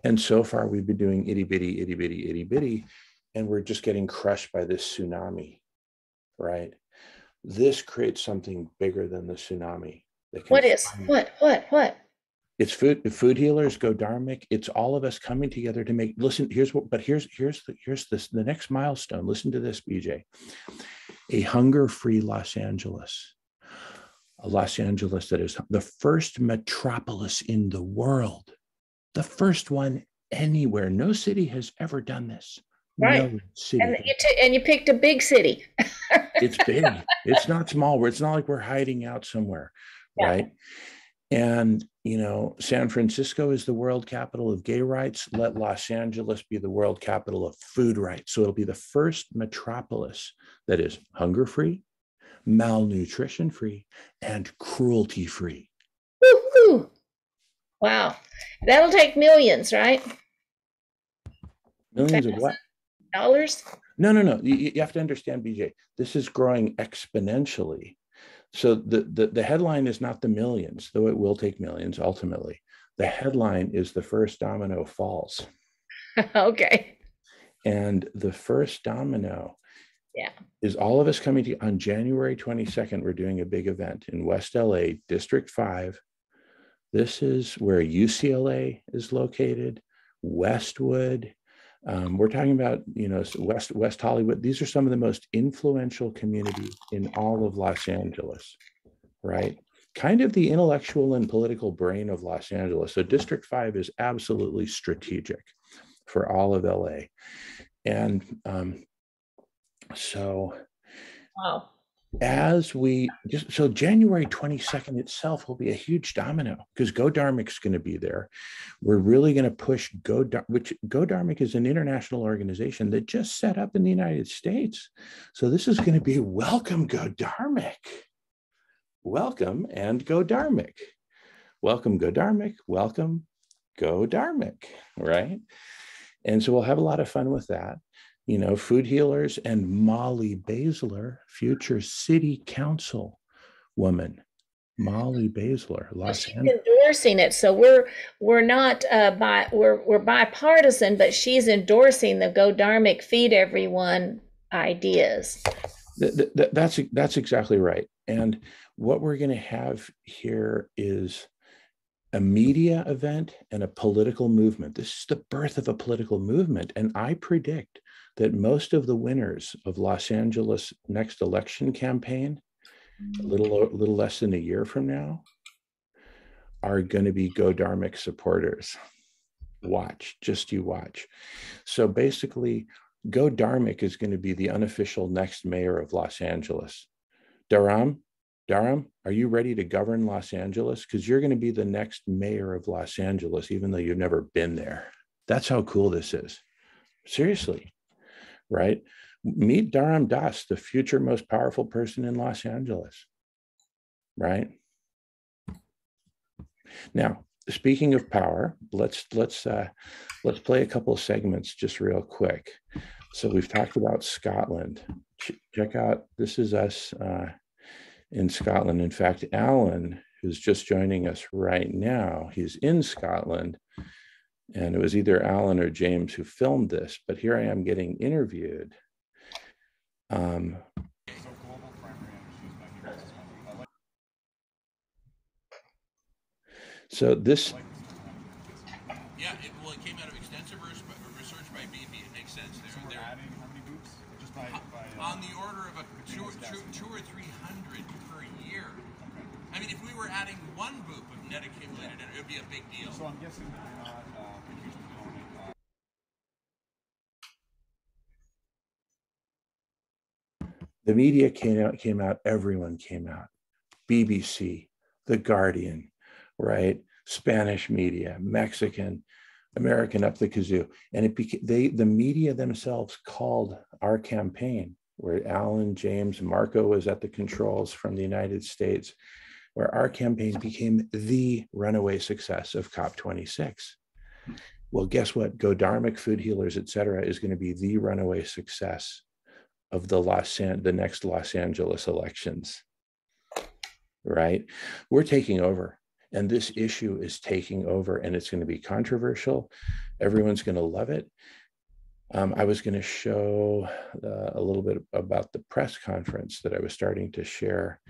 S1: And so far we've been doing itty bitty, and we're just getting crushed by this tsunami, right? This creates something bigger than the tsunami.
S9: What?
S1: It's food healers go Dharmic. It's all of us coming together to make, listen, here's the next milestone. Listen to this, BJ. A hunger-free Los Angeles. A Los Angeles that is the first metropolis in the world. The first one anywhere. No city has ever done this.
S9: Right.
S1: No city.
S9: And you picked a big city.
S1: It's big. It's not small. It's not like we're hiding out somewhere, yeah. Right? And, you know, San Francisco is the world capital of gay rights. Let Los Angeles be the world capital of food rights. So it'll be the first metropolis that is hunger-free, malnutrition-free, and cruelty-free.
S9: Woo-hoo. Wow. That'll take millions, right?
S1: Millions of what?
S9: Dollars?
S1: No. You have to understand, BJ, this is growing exponentially. So the headline is not the millions, though it will take millions ultimately. The headline is the first domino falls.
S9: Okay.
S1: And the first domino is all of us coming to on January 22nd. We're doing a big event in West LA, District 5. This is where UCLA is located, Westwood. We're talking about, you know, West Hollywood. These are some of the most influential communities in all of Los Angeles, right? Kind of the intellectual and political brain of Los Angeles. So District 5 is absolutely strategic for all of LA. And so
S9: wow.
S1: So January 22nd itself will be a huge domino because Go Dharmic's going to be there. We're really going to push Go Dharmic is an international organization that just set up in the United States. So this is going to be welcome Go Dharmic. Welcome and Go Dharmic. Welcome Go Dharmic. Welcome Go Dharmic, right? And so we'll have a lot of fun with that. You know, food healers and Molly Baszler, future city council woman, Molly Baszler, Los Angeles.
S9: She's endorsing it, so we're not we're bipartisan, but she's endorsing the Go Dharmic Feed Everyone ideas.
S1: That's exactly right. And what we're going to have here is a media event and a political movement. This is the birth of a political movement, and I predict that most of the winners of Los Angeles next election campaign, a little less than a year from now, are going to be Go Dharmic supporters. Watch, just you watch. So basically, Go Dharmic is going to be the unofficial next mayor of Los Angeles. Dharam, are you ready to govern Los Angeles? Because you're going to be the next mayor of Los Angeles, even though you've never been there. That's how cool this is. Seriously. Right? Meet Dharam Das, the future most powerful person in Los Angeles. Right? Now, speaking of power, let's play a couple of segments just real quick. So we've talked about Scotland. Check out, this is us in Scotland. In fact, Alan, who's just joining us right now, he's in Scotland. And it was either Alan or James who filmed this, but here I am getting interviewed. So this...
S10: Yeah, it came out of extensive research by BB. It makes sense. They're adding how many boots? Just by on the order of two or 300 per year. Okay. I mean, if we were adding one boop of net accumulated, it would be a big deal. So I'm guessing that you're not
S1: The media came out, everyone came out. BBC, The Guardian, right? Spanish media, Mexican, American, up the kazoo. And the media themselves called our campaign, where Alan, James, Marco was at the controls from the United States, where our campaign became the runaway success of COP26. Well, guess what? Go Dharmic, food healers, et cetera, is going to be the runaway success of the next Los Angeles elections, right? We're taking over, and this issue is taking over, and it's going to be controversial. Everyone's going to love it. I was going to show a little bit about the press conference that I was starting to share.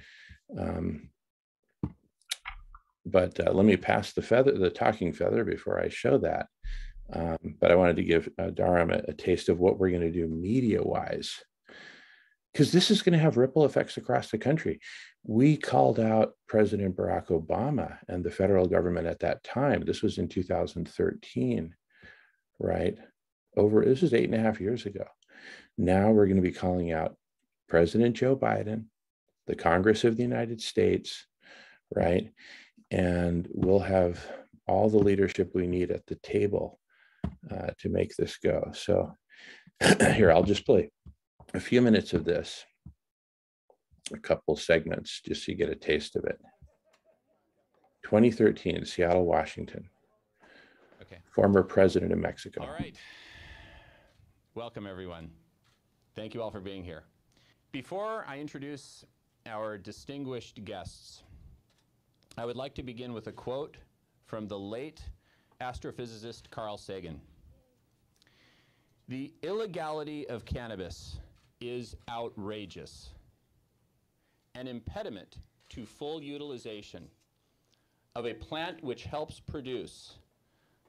S1: But let me pass the talking feather before I show that. But I wanted to give Dharam a taste of what we're going to do media-wise, because this is going to have ripple effects across the country. We called out President Barack Obama and the federal government at that time. This was in 2013, right? This is 8.5 years ago. Now we're going to be calling out President Joe Biden, the Congress of the United States, right? And we'll have all the leadership we need at the table to make this go. So here, I'll just play a few minutes of this, a couple segments, just so you get a taste of it. 2013, Seattle, Washington.
S7: Okay.
S1: Former president of Mexico.
S7: All right. Welcome, everyone. Thank you all for being here. Before I introduce our distinguished guests, I would like to begin with a quote from the late astrophysicist Carl Sagan. "The illegality of cannabis is outrageous, an impediment to full utilization of a plant which helps produce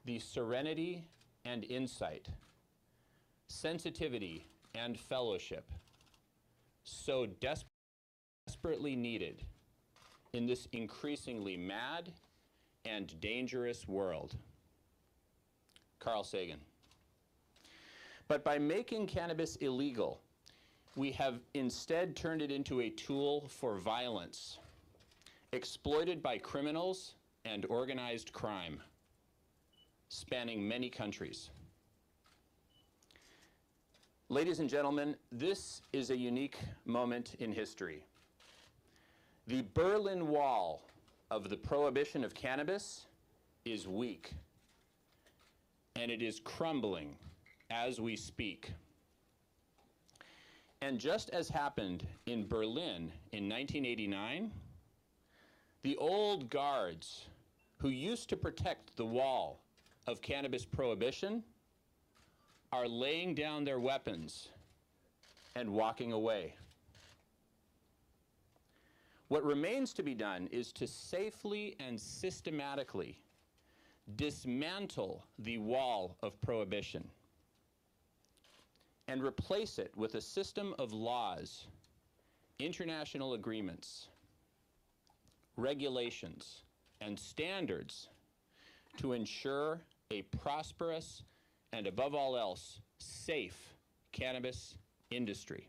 S7: the serenity and insight, sensitivity and fellowship so desperately needed in this increasingly mad and dangerous world." Carl Sagan. But by making cannabis illegal, we have instead turned it into a tool for violence, exploited by criminals and organized crime, spanning many countries. Ladies and gentlemen, this is a unique moment in history. The Berlin Wall of the prohibition of cannabis is weak, and it is crumbling as we speak. And just as happened in Berlin in 1989, the old guards who used to protect the wall of cannabis prohibition are laying down their weapons and walking away. What remains to be done is to safely and systematically dismantle the wall of prohibition and replace it with a system of laws, international agreements, regulations, and standards to ensure a prosperous and, above all else, safe cannabis industry.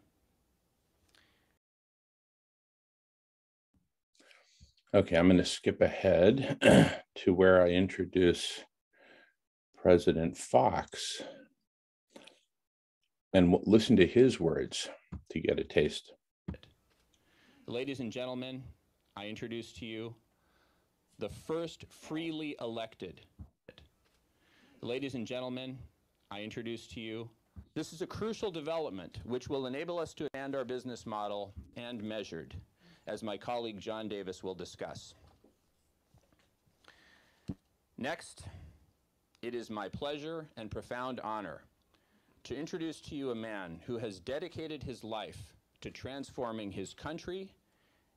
S1: Okay, I'm going to skip ahead to where I introduce President Fox and listen to his words to get a taste.
S7: Ladies and gentlemen, I introduce to you the first freely elected. Ladies and gentlemen, I introduce to you, this is a crucial development which will enable us to expand our business model and measured, as my colleague John Davis will discuss. Next, it is my pleasure and profound honor to introduce to you a man who has dedicated his life to transforming his country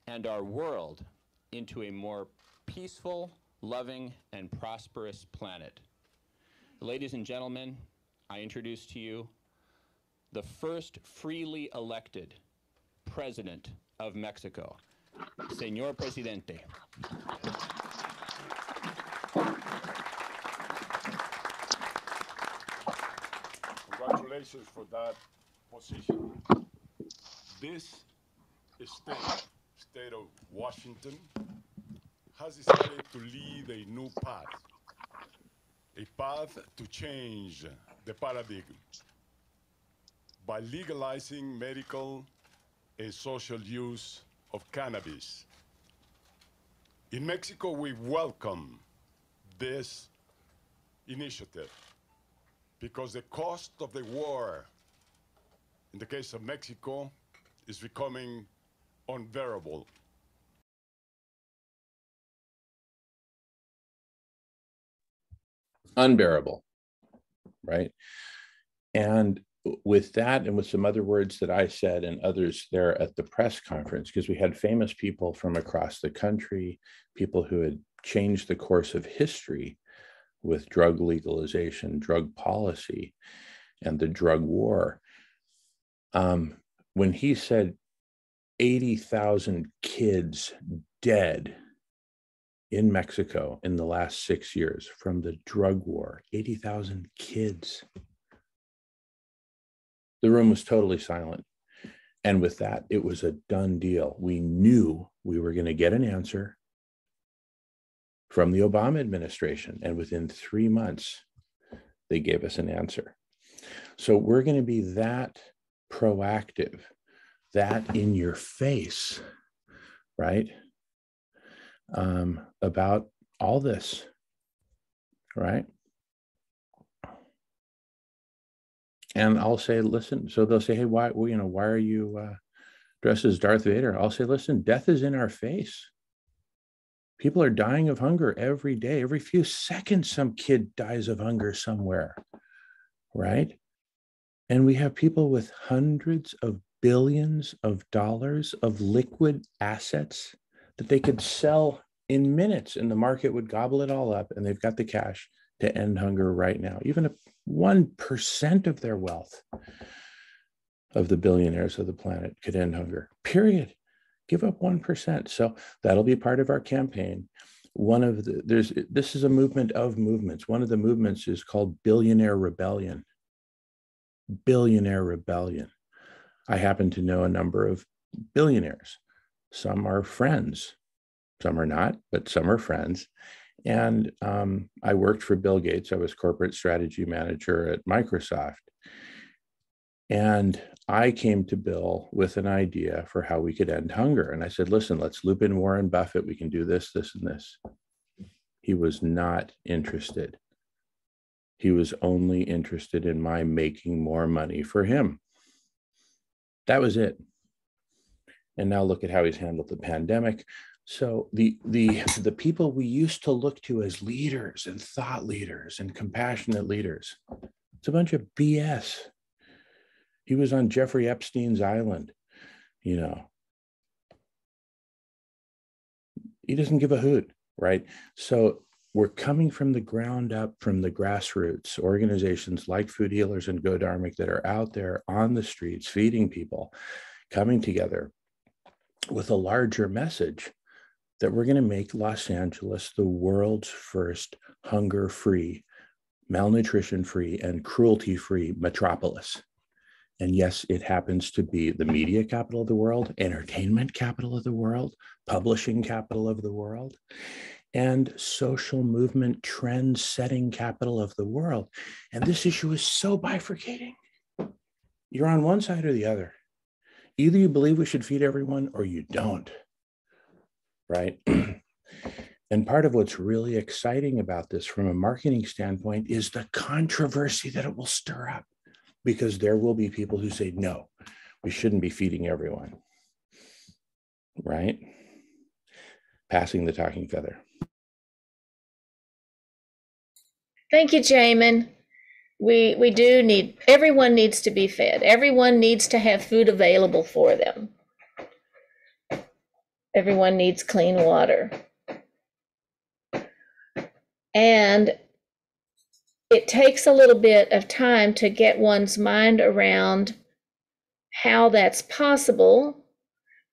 S7: and our world into a more peaceful, loving, and prosperous planet. Ladies and gentlemen, I introduce to you the first freely elected President of Mexico, Señor Presidente.
S11: Congratulations for that position. This state of Washington has decided to lead a new path, a path to change the paradigm by legalizing medical and social use of cannabis. In Mexico, we welcome this initiative because the cost of the war, in the case of Mexico, is becoming unbearable.
S1: Unbearable, right? And with that, and with some other words that I said and others there at the press conference, because we had famous people from across the country, people who had changed the course of history with drug legalization, drug policy, and the drug war. When he said 80,000 kids dead in Mexico in the last 6 years from the drug war, 80,000 kids. The room was totally silent. And with that, it was a done deal. We knew we were going to get an answer from the Obama administration. And within 3 months, they gave us an answer. So we're going to be that proactive, that in your face, right? About all this, right? And I'll say, listen, so they'll say, hey, why are you dressed as Darth Vader? I'll say, listen, death is in our face. People are dying of hunger every day. Every few seconds, some kid dies of hunger somewhere, right? And we have people with hundreds of billions of dollars of liquid assets that they could sell in minutes and the market would gobble it all up, and they've got the cash to end hunger right now. Even if 1% of their wealth of the billionaires of the planet could end hunger, period. Give up 1%. So that'll be part of our campaign. This is a movement of movements. One of the movements is called Billionaire Rebellion. Billionaire Rebellion. I happen to know a number of billionaires. Some are friends, some are not, but some are friends. And I worked for Bill Gates. I was corporate strategy manager at Microsoft. And I came to Bill with an idea for how we could end hunger. And I said, listen, let's loop in Warren Buffett. We can do this, this, and this. He was not interested. He was only interested in my making more money for him. That was it. And now look at how he's handled the pandemic. So the people we used to look to as leaders and thought leaders and compassionate leaders, it's a bunch of BS. He was on Jeffrey Epstein's island, you know. He doesn't give a hoot, right? So we're coming from the ground up, from the grassroots, organizations like Food Healers and Go Dharmic that are out there on the streets, feeding people, coming together with a larger message that we're going to make Los Angeles the world's first hunger-free, malnutrition-free, and cruelty-free metropolis. And yes, it happens to be the media capital of the world, entertainment capital of the world, publishing capital of the world, and social movement trend-setting capital of the world. And this issue is so bifurcating. You're on one side or the other. Either you believe we should feed everyone or you don't, right? And part of what's really exciting about this from a marketing standpoint is the controversy that it will stir up, because there will be people who say, no, we shouldn't be feeding everyone, right? Passing the talking feather.
S9: Thank you, Jamin. We do need, everyone needs to be fed. Everyone needs to have food available for them. Everyone needs clean water. And it takes a little bit of time to get one's mind around how that's possible,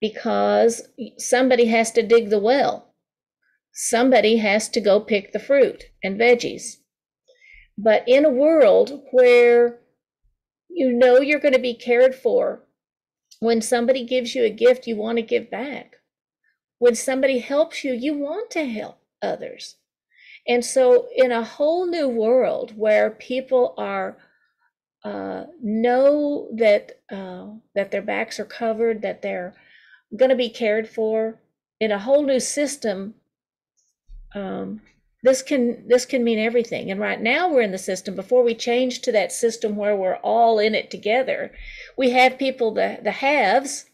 S9: because somebody has to dig the well. Somebody has to go pick the fruit and veggies. But in a world where you know you're going to be cared for, when somebody gives you a gift, you want to give back. When somebody helps you, you want to help others. And so in a whole new world where people are know that their backs are covered, that they're going to be cared for, in a whole new system, this can mean everything. And right now we're in the system. Before we change to that system where we're all in it together, we have people, the haves,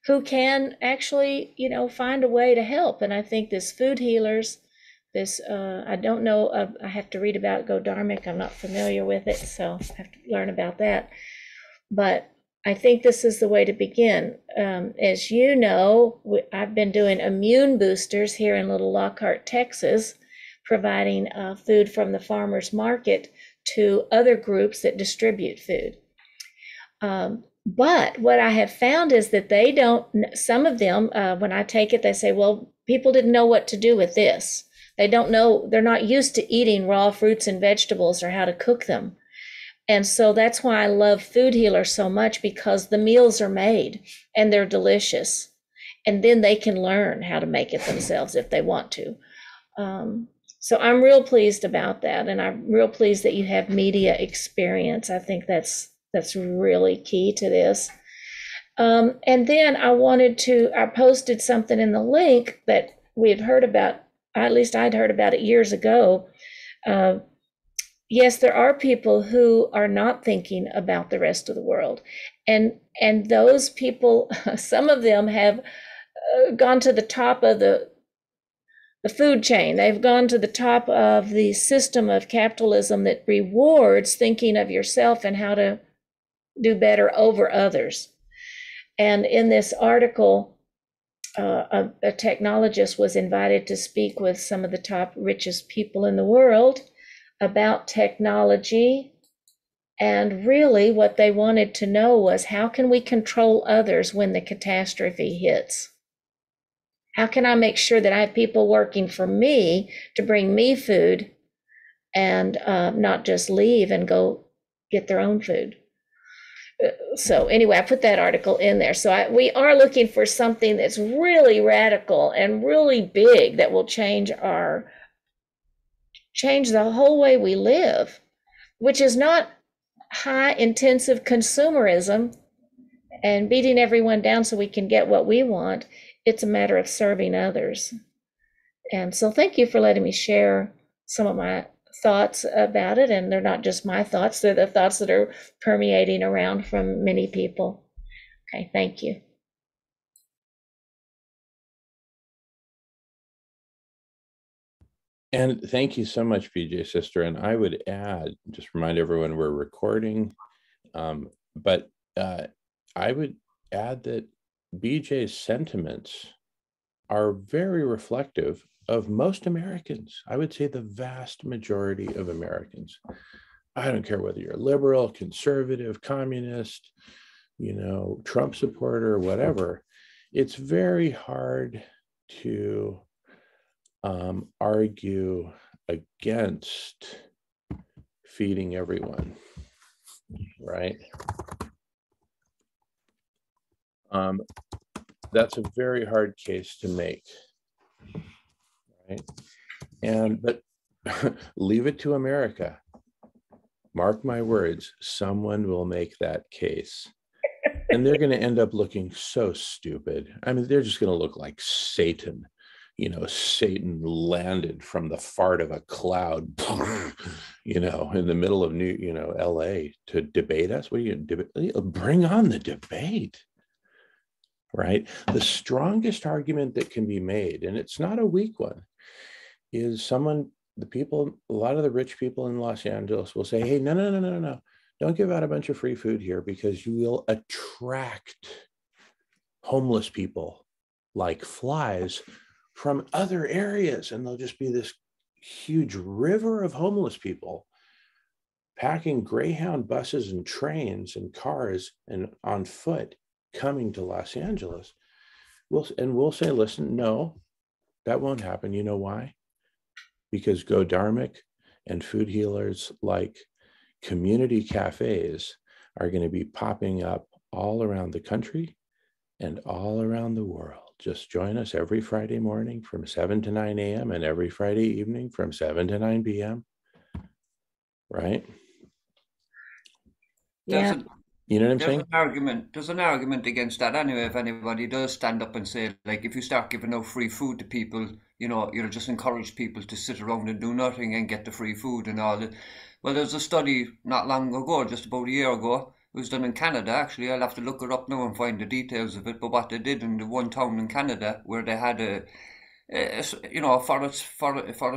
S9: who can actually, find a way to help. And I think this food healers, this, I don't know, I have to read about Go Dharmic. I'm not familiar with it, so I have to learn about that. But I think this is the way to begin. As you know, I've been doing immune boosters here in Little Lockhart, Texas, providing food from the farmers market to other groups that distribute food. But what I have found is that they don't, some of them, when I take it, they say, well, people didn't know what to do with this. They don't know, they're not used to eating raw fruits and vegetables or how to cook them. And so that's why I love Food Healer so much, because the meals are made and they're delicious. And then they can learn how to make it themselves if they want to. So I'm real pleased about that. And I'm real pleased that you have media experience. I think that's really key to this. And then I posted something in the link that we had heard about, at least I'd heard about it years ago. Yes, there are people who are not thinking about the rest of the world. And those people, some of them have gone to the top of the food chain. They've gone to the top of the system of capitalism that rewards thinking of yourself and how to do better over others. And in this article, a technologist was invited to speak with some of the top richest people in the world about technology. And really what they wanted to know was, how can we control others when the catastrophe hits? How can I make sure that I have people working for me to bring me food and not just leave and go get their own food? So anyway, I put that article in there. So we are looking for something that's really radical and really big that will change the whole way we live, which is not high intensive consumerism and beating everyone down so we can get what we want. It's a matter of serving others. And so thank you for letting me share some of my thoughts about it. And they're not just my thoughts, they're the thoughts that are permeating around from many people. Okay, thank you.
S1: And thank you so much, BJ Sister. And I would add, just remind everyone we're recording, but I would add that BJ's sentiments are very reflective of most Americans. I would say the vast majority of Americans. I don't care whether you're liberal, conservative, communist, Trump supporter, whatever. It's very hard to argue against feeding everyone, right? That's a very hard case to make, right? But leave it to America. Mark my words, someone will make that case. And they're going to end up looking so stupid. I mean, they're just going to look like Satan. Satan landed from the fart of a cloud, in the middle of LA to debate us. What are you going to debate? Bring on the debate. Right? The strongest argument that can be made, and it's not a weak one, is a lot of the rich people in Los Angeles will say, hey, no. Don't give out a bunch of free food here, because you will attract homeless people like flies from other areas. And there'll just be this huge river of homeless people packing Greyhound buses and trains and cars and on foot coming to Los Angeles. We'll say, listen, no, that won't happen. You know why? Because Go Dharmic and food healers like community cafes are going to be popping up all around the country and all around the world. Just join us every Friday morning from 7 to 9 a.m. and every Friday evening from 7 to 9 p.m. Right?
S9: Yeah.
S1: You know what I'm
S8: There's
S1: saying?
S8: an argument. There's an argument against that anyway. If anybody does stand up and say, like, if you start giving out free food to people, you know, you'll just encourage people to sit around and do nothing and get the free food and all that. Well, there's a study not long ago, just about a year ago. It was done in Canada, actually. I'll have to look it up now and find the details of it. But what they did in the one town in Canada, where they had you know, for its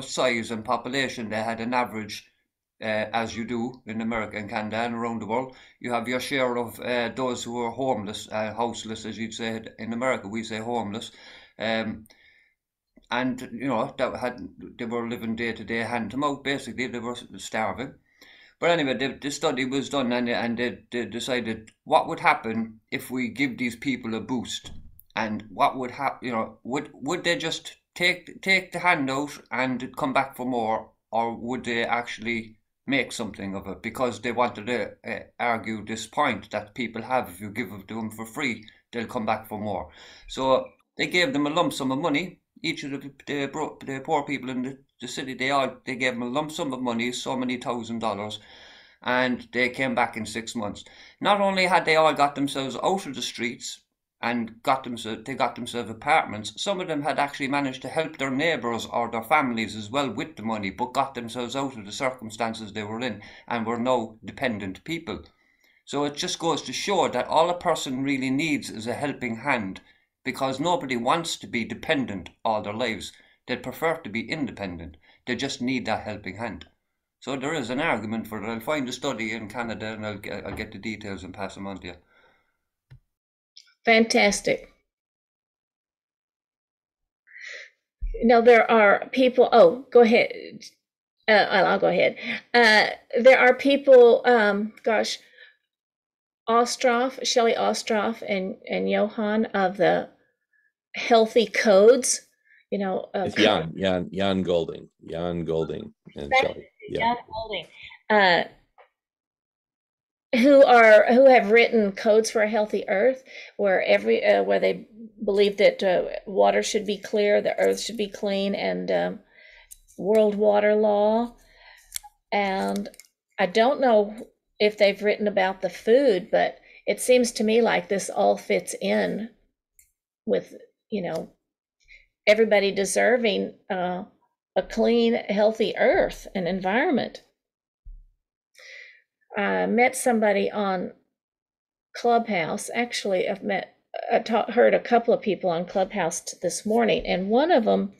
S8: size and population, they had an average. As you do in America and Canada and around the world, you have your share of those who are homeless, houseless, as you'd say in America. We say homeless, and you know they were living day to day, hand to mouth. Basically, they were starving. But anyway, the study was done, and they decided what would happen if we give these people a boost, and what would happen. You know, would they just take the handout and come back for more, or would they actually make something of it, because they wanted to argue this point that people have: if you give it to them for free, they'll come back for more. So they gave them a lump sum of money. Each of the poor people in the city, they gave them a lump sum of money, so many $1,000, and they came back in 6 months. Not only had they all got themselves out of the streets and they got themselves apartments, some of them had actually managed to help their neighbours or their families as well with the money, but got themselves out of the circumstances they were in and were now dependent people. So it just goes to show that all a person really needs is a helping hand, because nobody wants to be dependent all their lives. They'd prefer to be independent. They just need that helping hand. So there is an argument for it. I'll find a study in Canada and I'll get the details and pass them on to you.
S9: Fantastic. Now there are people, oh, go ahead. I'll go ahead. There are people, gosh, Shelley Ostroff and Johan of the Healthy Codes, you know.
S1: It's Jan Golding and Shelley.
S9: Jan Golding. Who have written Codes for a Healthy Earth, where where they believe that water should be clear, the earth should be clean, and world water law. And I don't know if they've written about the food, but it seems to me like this all fits in with, you know, everybody deserving a clean, healthy earth and environment. I met somebody on Clubhouse. Actually, heard a couple of people on Clubhouse this morning, and one of them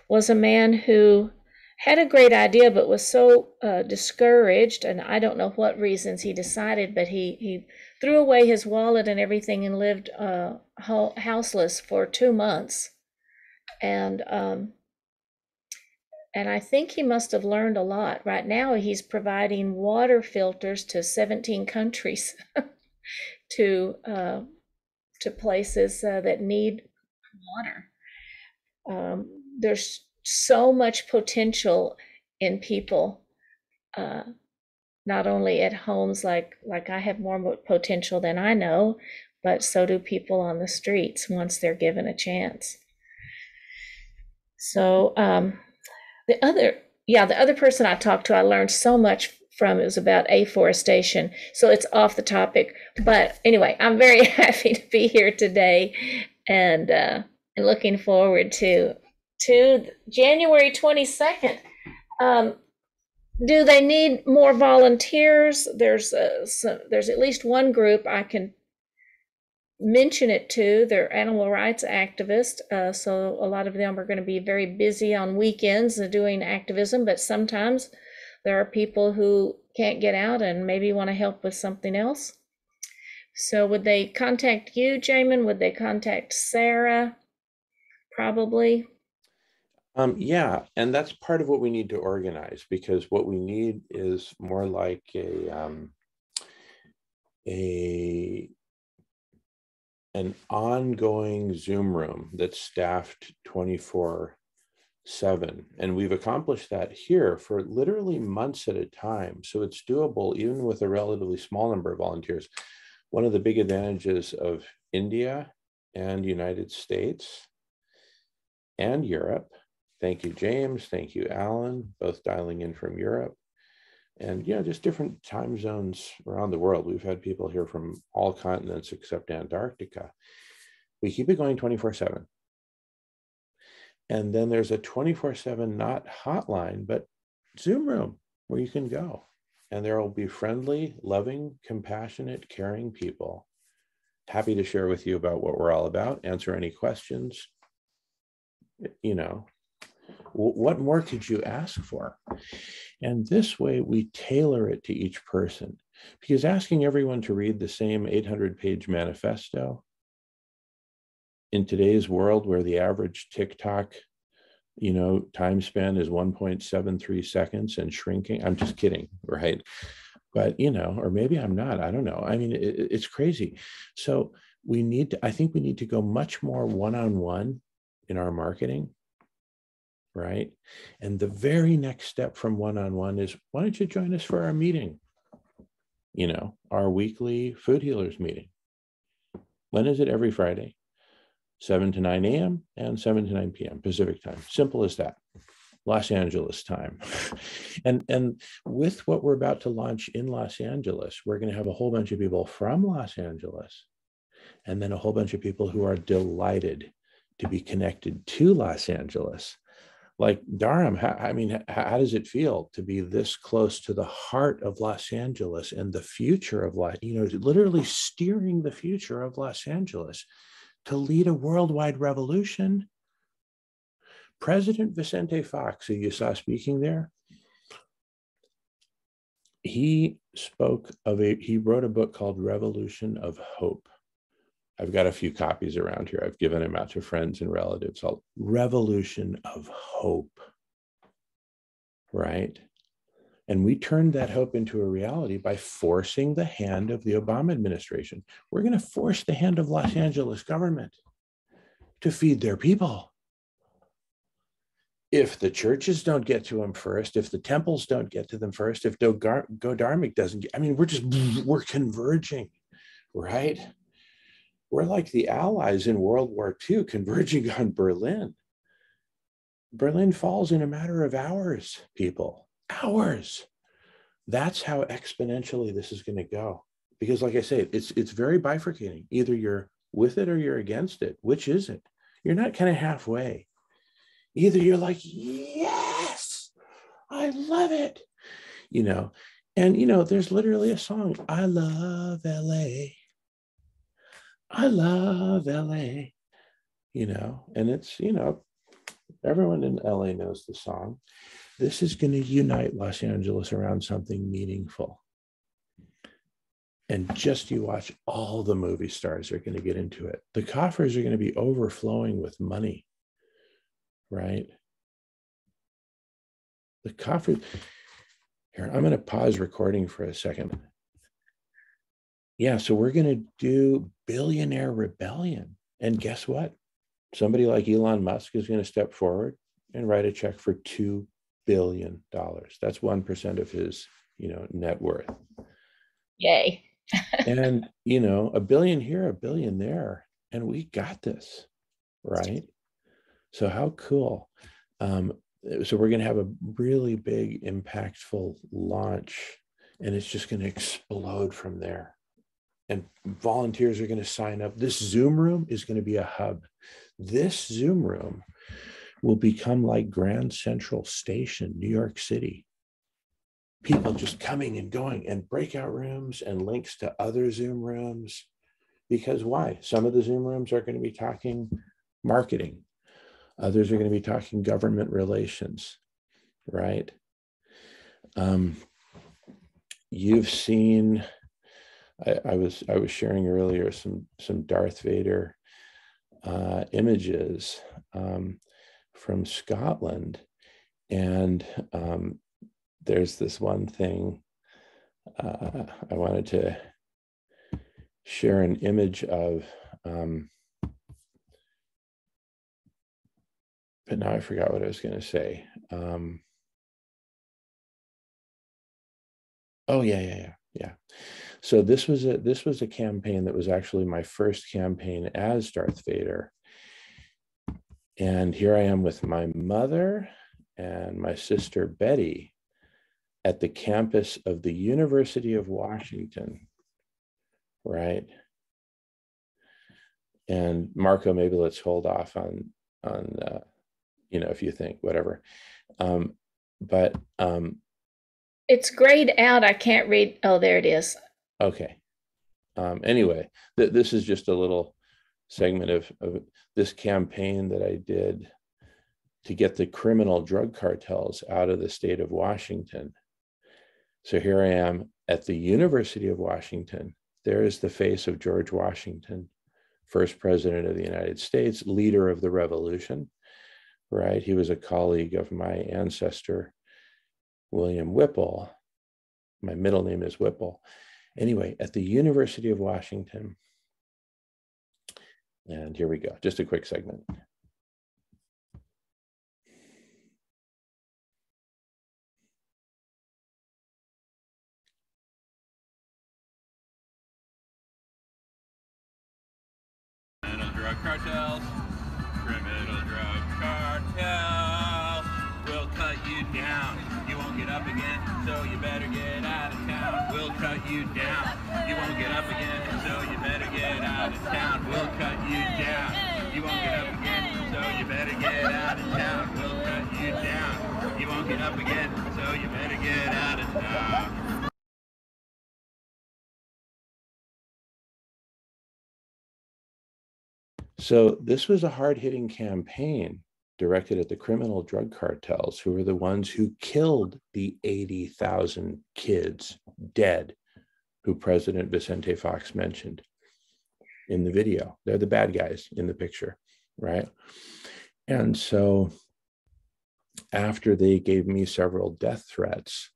S9: was a man who had a great idea but was so discouraged, and I don't know what reasons he decided, but he threw away his wallet and everything and lived houseless for 2 months. And I think he must have learned a lot. Right now, he's providing water filters to 17 countries to places that need water. There's so much potential in people, not only at homes, like I have more potential than I know, but so do people on the streets once they're given a chance. So the other person I talked to, I learned so much from. It was about afforestation. So it's off the topic, but anyway, I'm very happy to be here today, and looking forward to January 22nd. Do they need more volunteers? There's at least one group I can mention it to. They're animal rights activists, so a lot of them are going to be very busy on weekends doing activism, but sometimes there are people who can't get out and maybe want to help with something else. So would they contact you, Jamin? Would they contact Sarah? Probably.
S1: Yeah, and that's part of what we need to organize, because what we need is more like an ongoing Zoom room that's staffed 24/7. And we've accomplished that here for literally months at a time. So it's doable even with a relatively small number of volunteers. One of the big advantages of India and United States and Europe, thank you, James, thank you, Alan, both dialing in from Europe, And, you know, just different time zones around the world. We've had people here from all continents except Antarctica. We keep it going 24/7. And then there's a 24/7, not hotline, but Zoom room where you can go. And there will be friendly, loving, compassionate, caring people. Happy to share with you about what we're all about, answer any questions. You know, what more could you ask for? And this way we tailor it to each person, because asking everyone to read the same 800-page manifesto in today's world where the average TikTok, you know, time span is 1.73 seconds and shrinking. I'm just kidding, right? But, you know, or maybe I'm not, I don't know. I mean, it's crazy. So we need to, I think we need to go much more one-on-one in our marketing, right? And the very next step from one-on-one is, why don't you join us for our meeting? You know, our weekly Food Healers meeting. When is it? Every Friday, 7 to 9 a.m. and 7 to 9 p.m. Pacific time. Simple as that. Los Angeles time. And with what we're about to launch in Los Angeles, we're going to have a whole bunch of people from Los Angeles, and then a whole bunch of people who are delighted to be connected to Los Angeles. Like Dharam, how does it feel to be this close to the heart of Los Angeles and the future of literally steering the future of Los Angeles to lead a worldwide revolution? President Vicente Fox, who you saw speaking there, he wrote a book called Revolution of Hope. I've got a few copies around here. I've given them out to friends and relatives. Revolution of Hope, right? And we turned that hope into a reality by forcing the hand of the Obama administration. We're going to force the hand of Los Angeles government to feed their people. If the churches don't get to them first, if the temples don't get to them first, if Go Dharmic doesn't get, we're converging, right? We're like the Allies in World War II converging on Berlin. Berlin falls in a matter of hours, people, hours. That's how exponentially this is going to go. Because like I say, it's very bifurcating. Either you're with it or you're against it. Which is it? You're not kind of halfway. Either you're like, yes, I love it, you know, and, you know, there's literally a song, I love LA. I love LA, you know, and it's, you know, everyone in LA knows the song. This is going to unite Los Angeles around something meaningful. And just you watch, all the movie stars are going to get into it. The coffers are going to be overflowing with money. Right? The coffers. Here, I'm going to pause recording for a second. Yeah, so we're going to do Billionaire Rebellion. And guess what? Somebody like Elon Musk is going to step forward and write a check for $2 billion. That's 1% of his, you know, net worth.
S9: Yay.
S1: And, you know, $1 billion here, $1 billion there. And we got this, right? So how cool. So we're going to have a really big, impactful launch, and it's just going to explode from there. And volunteers are going to sign up. This Zoom room is going to be a hub. This Zoom room will become like Grand Central Station, New York City. People just coming and going, and breakout rooms and links to other Zoom rooms. Because why? Some of the Zoom rooms are going to be talking marketing. Others are going to be talking government relations, right? You've seen, I was sharing earlier some Darth Vader images from Scotland, and there's this one thing I wanted to share an image of. But now I forgot what I was going to say. Oh yeah. So this was a campaign that was actually my first campaign as Darth Vader. And here I am with my mother and my sister Betty. at the campus of the University of Washington, right? And Marco, maybe let's hold off on if you think, whatever.
S9: It's grayed out. I can't read. Oh, there it is.
S1: Okay. Anyway, this is just a little segment of this campaign that I did to get the criminal drug cartels out of the state of Washington. So here I am at the University of Washington. There is the face of George Washington, first president of the United States, leader of the revolution, right? He was a colleague of my ancestor, William Whipple. My middle name is Whipple. Anyway, at the University of Washington. And here we go, just a quick segment.
S10: Drug cartels, criminal drug cartels will cut you down. You won't get up again, so you better get out of town. We'll cut you down. You won't get up again, so you better get out of town. We'll cut you down. You won't get up again, so you better get out of town. We'll cut you down. You won't get up again, so you better get out of town.
S1: So this was a hard-hitting campaign directed at the criminal drug cartels, who were the ones who killed the 80,000 kids dead, who President Vicente Fox mentioned in the video. They're the bad guys in the picture, right? And so after they gave me several death threats,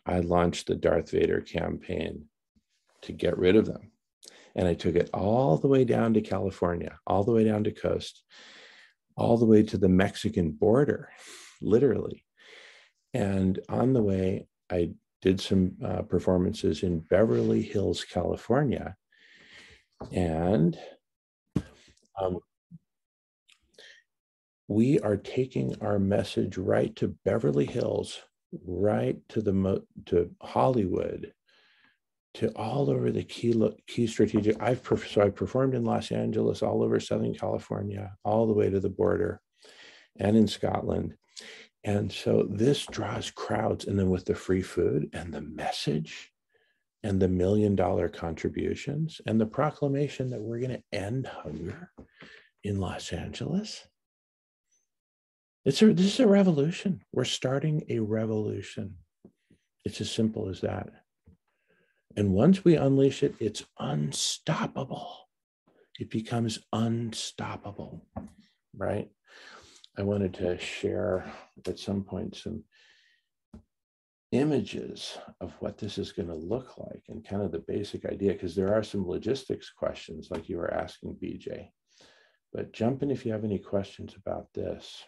S1: I launched the Darth Vader campaign to get rid of them. And I took it all the way down to California, all the way down to coast, all the way to the Mexican border, literally. And on the way, I did some performances in Beverly Hills, California. And we are taking our message right to Beverly Hills, right to Hollywood, to all over the key strategic. I performed in Los Angeles, all over Southern California, all the way to the border, and in Scotland. And so this draws crowds. And then with the free food and the message and the $1 million contributions and the proclamation that we're going to end hunger in Los Angeles. This is a revolution. We're starting a revolution. It's as simple as that. And once we unleash it, it's unstoppable. It becomes unstoppable, right? I wanted to share at some point some images of what this is going to look like and kind of the basic idea, because there are some logistics questions like you were asking, BJ. But jump in if you have any questions about this.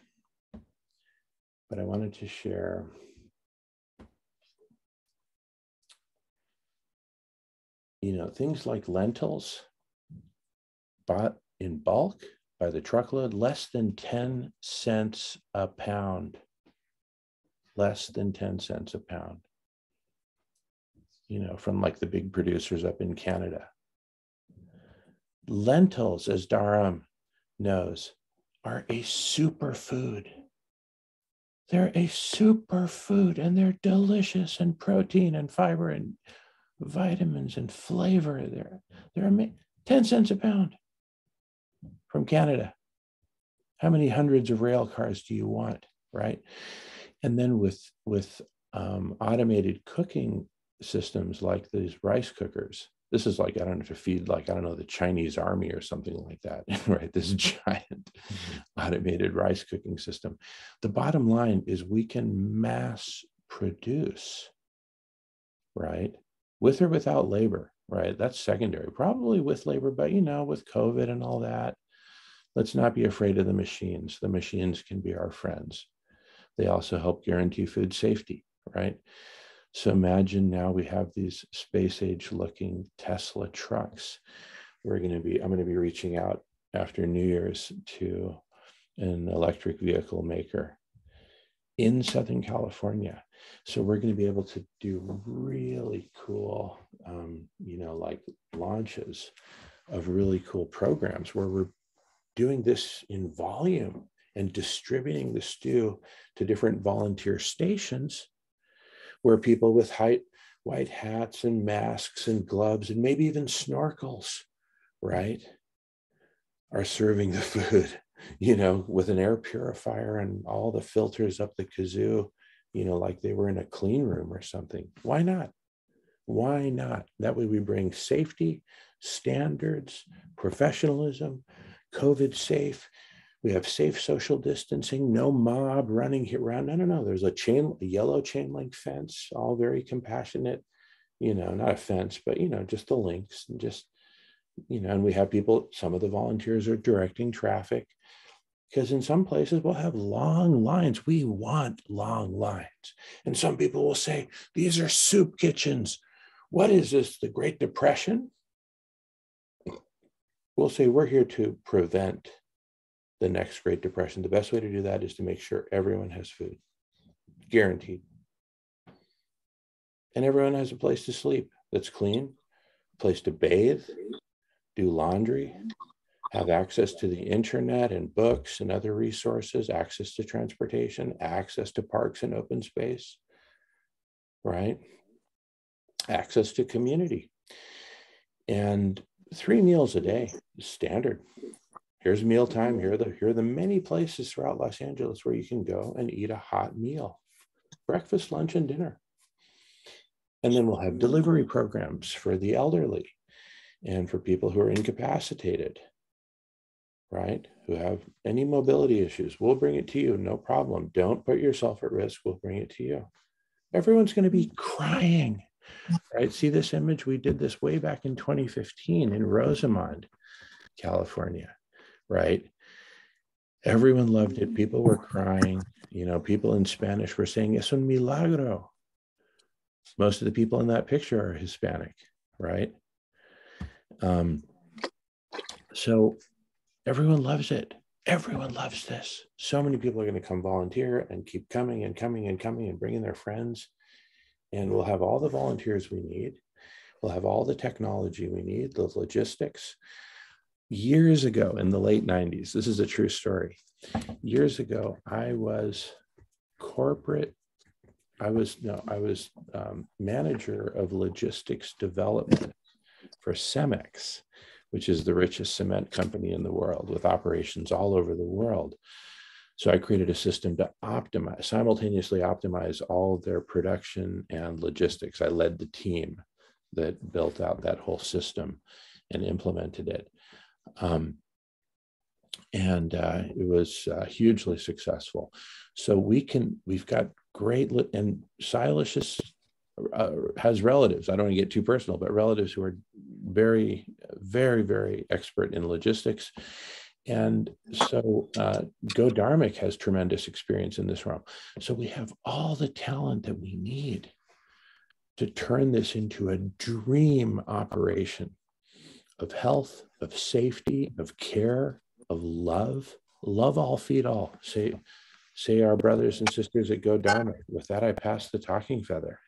S1: But I wanted to share things like lentils bought in bulk by the truckload, less than 10 cents a pound, less than 10 cents a pound, from like the big producers up in Canada. Lentils, as Dharam knows, are a superfood. They're a superfood, and they're delicious, and protein and fiber and vitamins and flavor. They're 10 cents a pound from Canada. How many hundreds of rail cars do you want, right? And then with automated cooking systems like these rice cookers, this is like, I don't know, to feed like, I don't know, the Chinese army or something like that, right? This giant automated rice cooking system. The bottom line is we can mass produce, right? With or without labor, right? That's secondary, probably with labor, but with COVID and all that, let's not be afraid of the machines. The machines can be our friends. They also help guarantee food safety, right? So imagine now we have these space age looking Tesla trucks. I'm going to be reaching out after New Year's to an electric vehicle maker in Southern California. So we're going to be able to do really cool, like launches of really cool programs where we're doing this in volume and distributing the stew to different volunteer stations where people with white hats and masks and gloves and maybe even snorkels, right, are serving the food, with an air purifier and all the filters up the kazoo, like they were in a clean room or something. Why not? Why not? That way we bring safety, standards, professionalism, COVID safe. We have safe social distancing, no mob running around. No. There's a yellow chain link fence, all very compassionate, not a fence, but, just the links and just, and we have people, some of the volunteers are directing traffic because in some places we'll have long lines. We want long lines. And some people will say, these are soup kitchens. What is this, the Great Depression? We'll say we're here to prevent the next Great Depression. The best way to do that is to make sure everyone has food, guaranteed. And everyone has a place to sleep that's clean, a place to bathe, do laundry, have access to the internet and books and other resources, access to transportation, access to parks and open space, right? Access to community. And 3 meals a day is standard. Here's mealtime. Here are the many places throughout Los Angeles where you can go and eat a hot meal, breakfast, lunch, and dinner. And then we'll have delivery programs for the elderly and for people who are incapacitated, right? Who have any mobility issues. We'll bring it to you, no problem. Don't put yourself at risk. We'll bring it to you. Everyone's going to be crying, right? See this image? We did this way back in 2015 in Rosamond, California, right? Everyone loved it. People were crying. People in Spanish were saying, es un milagro. Most of the people in that picture are Hispanic, right? So everyone loves it. Everyone loves this. So many people are going to come volunteer and keep coming and coming and coming and bringing their friends. And we'll have all the volunteers we need. We'll have all the technology we need, the logistics. Years ago in the late 90s, this is a true story. Years ago, I was manager of logistics development for Cemex, which is the richest cement company in the world with operations all over the world. So I created a system to simultaneously optimize all of their production and logistics. I led the team that built out that whole system and implemented it. It was hugely successful. So we've got great, and Silas has relatives. I don't want to get too personal, but relatives who are very, very, very expert in logistics. And so Go Dharmic has tremendous experience in this realm. So we have all the talent that we need to turn this into a dream operation of health, of safety, of care, of love. Love all, feed all. Say our brothers and sisters at Go Dharmic. With that, I pass the talking feather.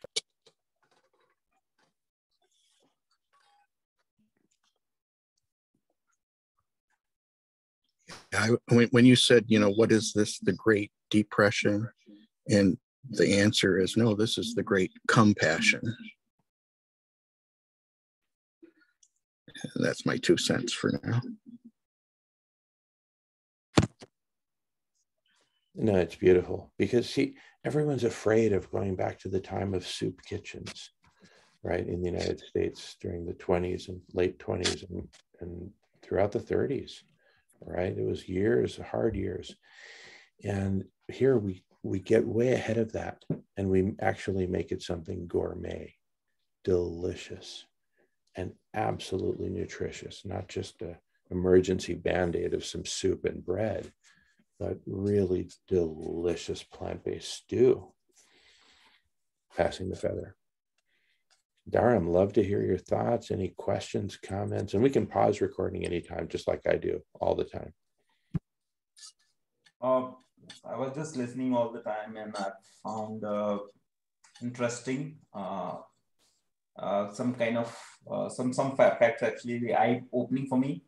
S5: When you said, what is this, the Great Depression? And the answer is no, this is the Great Compassion. And that's my 2 cents for now.
S1: No, it's beautiful because everyone's afraid of going back to the time of soup kitchens, right? In the United States during the 20s and late 20s and throughout the 30s, right? It was years, hard years. And here we get way ahead of that and we actually make it something gourmet, delicious, and absolutely nutritious, not just an emergency Band-Aid of some soup and bread, but really delicious plant-based stew. Passing the feather. Dharam, love to hear your thoughts, any questions, comments, and we can pause recording anytime, just like I do all the time.
S4: I was just listening all the time and I found interesting. Some kind of some facts actually eye-opening for me.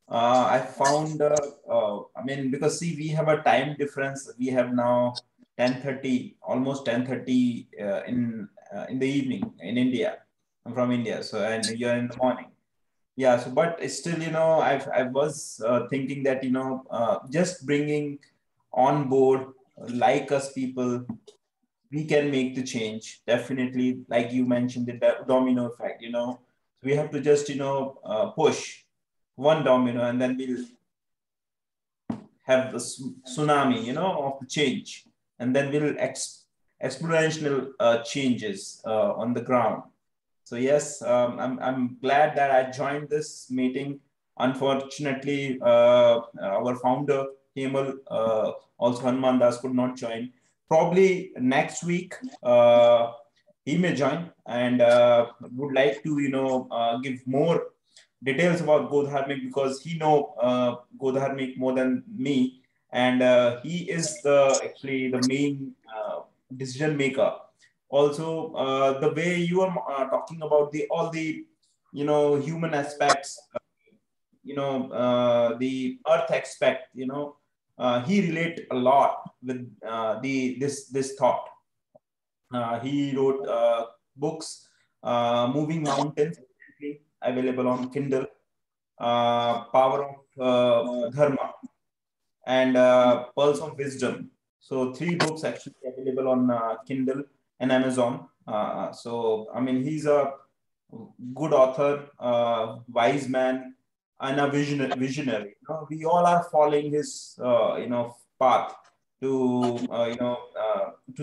S4: I found, I mean, because see, we have a time difference. We have now 10:30, almost 10:30 in the evening in India. I'm from India, so and you're in the morning. Yeah, so but still, I was thinking that just bringing on board like us people, we can make the change. Definitely, like you mentioned, the domino effect. We have to just push one domino, and then we'll have the tsunami, of the change, and then we'll exponential changes on the ground. So yes, I'm glad that I joined this meeting. Unfortunately, our founder Hemal, also Hanuman Das, could not join. Probably next week he may join, and would like to give more details about Go Dharmic, because he know Go Dharmic more than me, and he is actually the main decision maker. Also, the way you are talking about all the human aspects, the earth aspect, he relate a lot with this thought. He wrote books, Moving Mountains, available on Kindle, Power of Dharma, and Pearls of Wisdom. So 3 books actually available on Kindle and Amazon. So I mean, he's a good author, wise man, and a visionary. We all are following his path to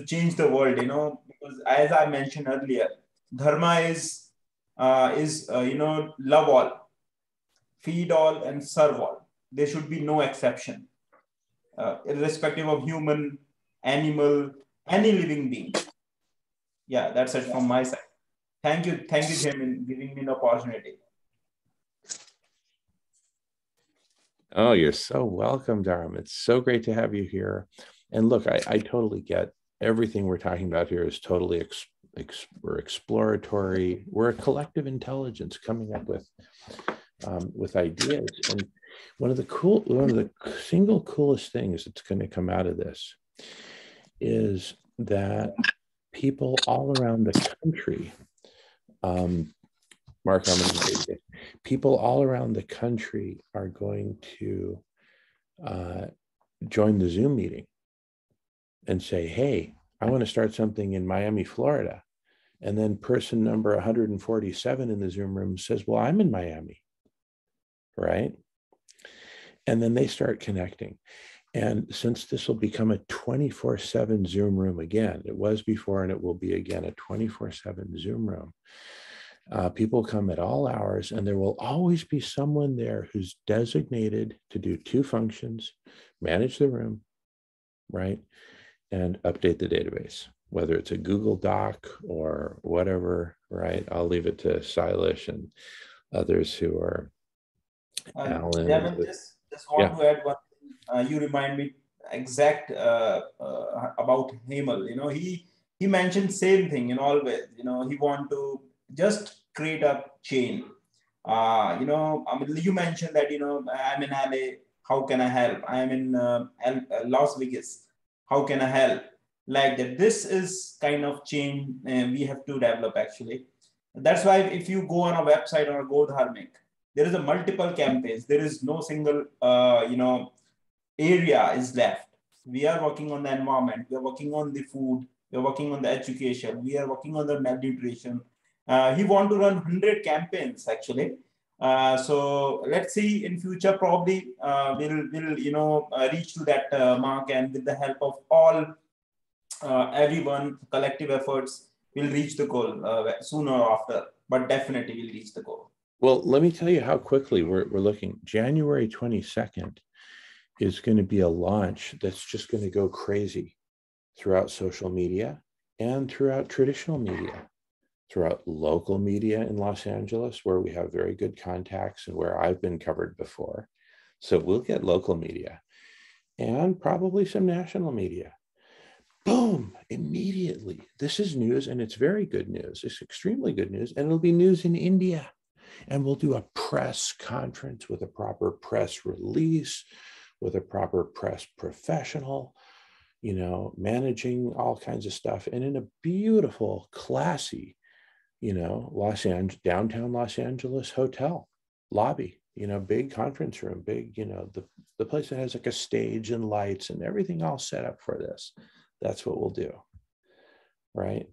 S4: change the world. Because as I mentioned earlier, dharma is love all, feed all, and serve all. There should be no exception, irrespective of human, animal, any living being. Yeah, that's it from my side. Thank you, Jim, giving me the opportunity.
S1: Oh, you're so welcome, Dharm. It's so great to have you here. And look, I totally get everything we're talking about here is totally we're exploratory. We're a collective intelligence coming up with ideas. And one of the single coolest things that's going to come out of this is that people all around the country, Mark, I'm going to say this. People all around the country are going to join the Zoom meeting and say, hey, I want to start something in Miami, Florida. And then person number 147 in the Zoom room says, well, I'm in Miami, right? And then they start connecting. And since this will become a 24/7 Zoom room again, it was before and it will be again a 24/7 Zoom room. People come at all hours, and there will always be someone there who's designated to do 2 functions: manage the room, right, and update the database, whether it's a Google Doc or whatever, right? I'll leave it to Silas and others who are Alan.
S4: Devin, just want to add one thing. You remind me exact about Hemal. He mentioned same thing, always. He want to just create a chain. I mean, you mentioned that, I'm in LA, how can I help? I'm in Las Vegas, how can I help? Like that. This is kind of chain we have to develop, actually. That's why if you go on a website or Go Dharmic, there is a multiple campaigns. There is no single, area is left. We are working on the environment. We are working on the food. We are working on the education. We are working on the malnutrition. He want to run 100 campaigns, actually. So let's see in future, probably we'll reach to that mark, and with the help of all everyone, collective efforts, we'll reach the goal sooner or after, but definitely we'll reach the goal.
S1: Well, let me tell you how quickly we're looking. January 22nd is going to be a launch that's just going to go crazy throughout social media and throughout traditional media, throughout local media in Los Angeles, where we have very good contacts and where I've been covered before. So we'll get local media and probably some national media. Boom, immediately. This is news, and it's very good news. It's extremely good news, and it'll be news in India. And we'll do a press conference with a proper press release, with a proper press professional, you know, managing all kinds of stuff, and in a beautiful, classy, you know, downtown Los Angeles hotel lobby, you know, big conference room, big, you know, the place that has like a stage and lights and everything all set up for this. That's what we'll do, right?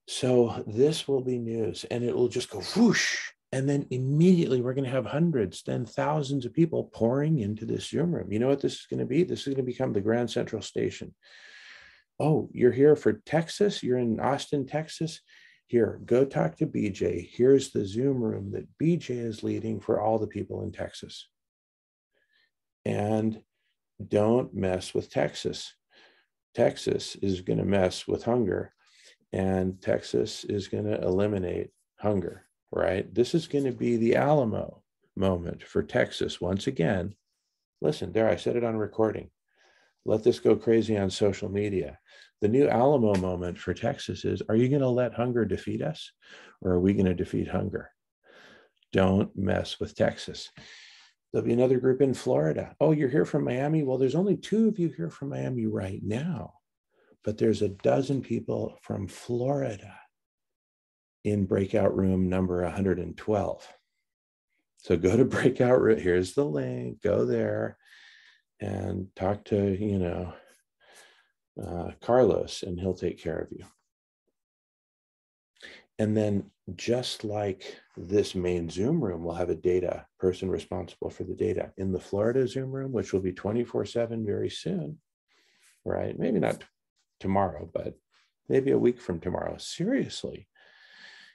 S1: So this will be news, and it will just go whoosh. And then immediately we're going to have hundreds, then thousands of people pouring into this Zoom room. You know what this is going to be? This is going to become the Grand Central Station. Oh, you're here for Texas? You're in Austin, Texas? Here, go talk to BJ. Here's the Zoom room that BJ is leading for all the people in Texas. And don't mess with Texas. Texas is going to mess with hunger, and Texas is going to eliminate hunger, right? This is going to be the Alamo moment for Texas once again. Listen, there, I said it on recording. Let this go crazy on social media. The new Alamo moment for Texas is, are you going to let hunger defeat us, or are we going to defeat hunger? Don't mess with Texas. There'll be another group in Florida. Oh, you're here from Miami? Well, there's only 2 of you here from Miami right now, but there's a dozen people from Florida in breakout room number 112. So go to breakout room. Here's the link. Go there and talk to, you know, Carlos, and he'll take care of you. And then just like this main Zoom room, we'll have a data person responsible for the data. In the Florida Zoom room, which will be 24/7 very soon, right? Maybe not tomorrow, but maybe a week from tomorrow. Seriously,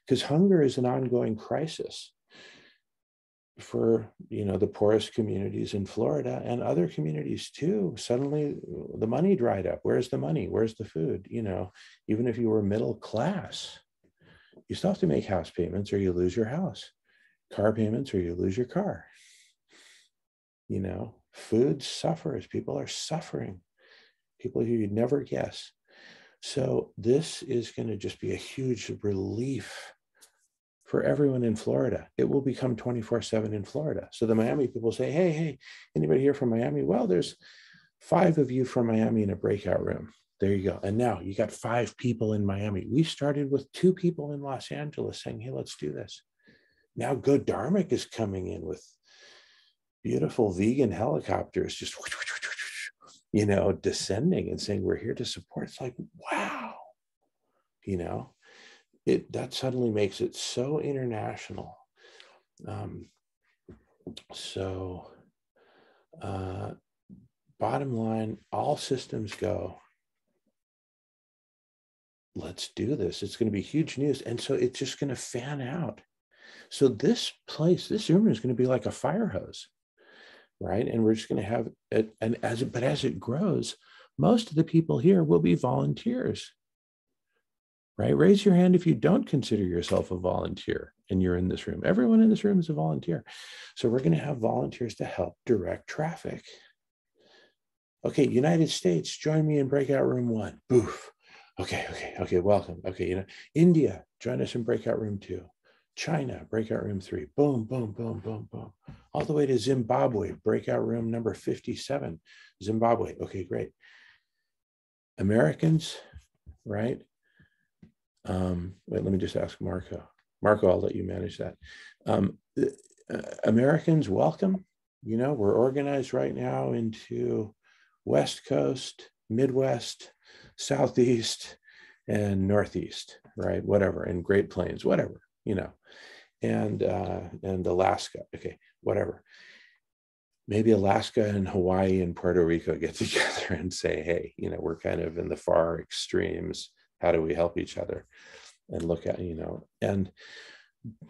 S1: because hunger is an ongoing crisis for, you know, the poorest communities in Florida and other communities too. Suddenly the money dried up. Where's the money? Where's the food? You know, even if you were middle class, you still have to make house payments or you lose your house, car payments or you lose your car. You know, food suffers. People are suffering. People who you'd never guess. So this is going to just be a huge relief for everyone in Florida. It will become 24/7 in Florida. So the Miami people say, hey, anybody here from Miami? Well, there's 5 of you from Miami in a breakout room. There you go. And now you got 5 people in Miami. We started with 2 people in Los Angeles saying, hey, let's do this. Now Good Dharmic is coming in with beautiful vegan helicopters, just, you know, descending and saying, we're here to support. It's like, wow, you know, that suddenly makes it so international. Bottom line, all systems go. Let's do this. It's going to be huge news. And so it's just going to fan out. So this Zoom room is going to be like a fire hose, right? And we're just going to have it. And as it grows, most of the people here will be volunteers, right? Raise your hand if you don't consider yourself a volunteer and you're in this room. Everyone in this room is a volunteer. So we're going to have volunteers to help direct traffic. Okay, United States, join me in breakout room 1. Boof. Okay, welcome. Okay, you know, India, join us in breakout room 2. China, breakout room 3. Boom, boom, boom, boom, boom. All the way to Zimbabwe, breakout room number 57. Zimbabwe. Okay, great. Americans, right? Wait, let me just ask Marco. Marco, I'll let you manage that. Americans, welcome. You know, we're organized right now into West Coast, Midwest, Southeast, and Northeast, right? Whatever, and Great Plains, whatever, you know, and Alaska, okay, whatever. Maybe Alaska and Hawaii and Puerto Rico get together and say, hey, you know, we're kind of in the far extremes. How do we help each other? And look at, you know,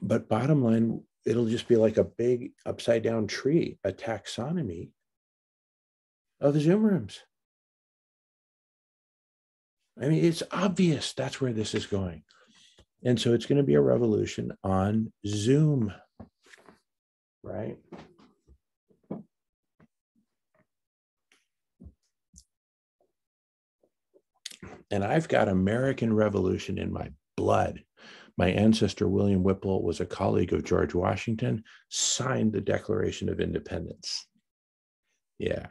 S1: but bottom line, it'll just be like a big upside down tree, a taxonomy of the Zoom rooms. I mean, it's obvious that's where this is going. And so it's going to be a revolution on Zoom, right? And I've got American Revolution in my blood. My ancestor, William Whipple, was a colleague of George Washington, signed the Declaration of Independence. Yeah.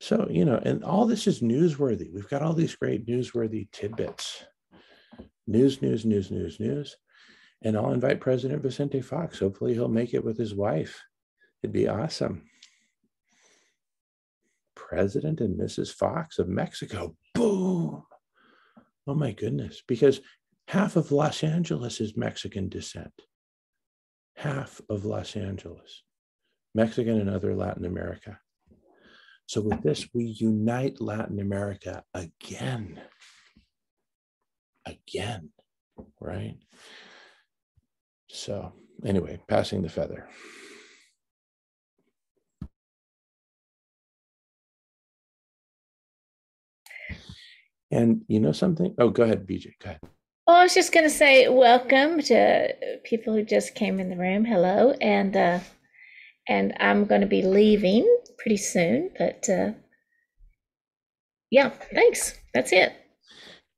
S1: So, you know, and all this is newsworthy. We've got all these great newsworthy tidbits. News. And I'll invite President Vicente Fox. Hopefully he'll make it with his wife. It'd be awesome. President and Mrs. Fox of Mexico. Boom. Oh my goodness. Because half of Los Angeles is Mexican descent. Half of Los Angeles. Mexican and other Latin America. So with this, we unite Latin America again. Again, right? So anyway, passing the feather. And you know something? Oh, go ahead, BJ, go ahead.
S9: Well, I was just going to say welcome to people who just came in the room. Hello. And I'm going to be leaving pretty soon, but yeah, thanks. That's it.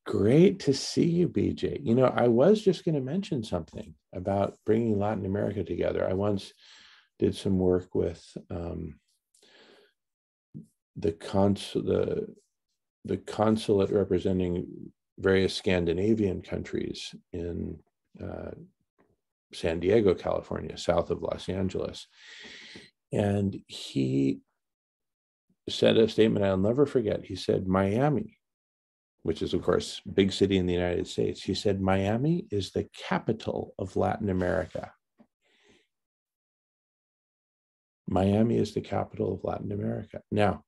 S1: Great to see you, BJ. You know, I was just going to mention something about bringing Latin America together. I once did some work with the consulate representing various Scandinavian countries in San Diego, California, south of Los Angeles. And he said a statement I'll never forget. He said, Miami, which is, of course, big city in the United States. He said, Miami is the capital of Latin America. Miami is the capital of Latin America. Now,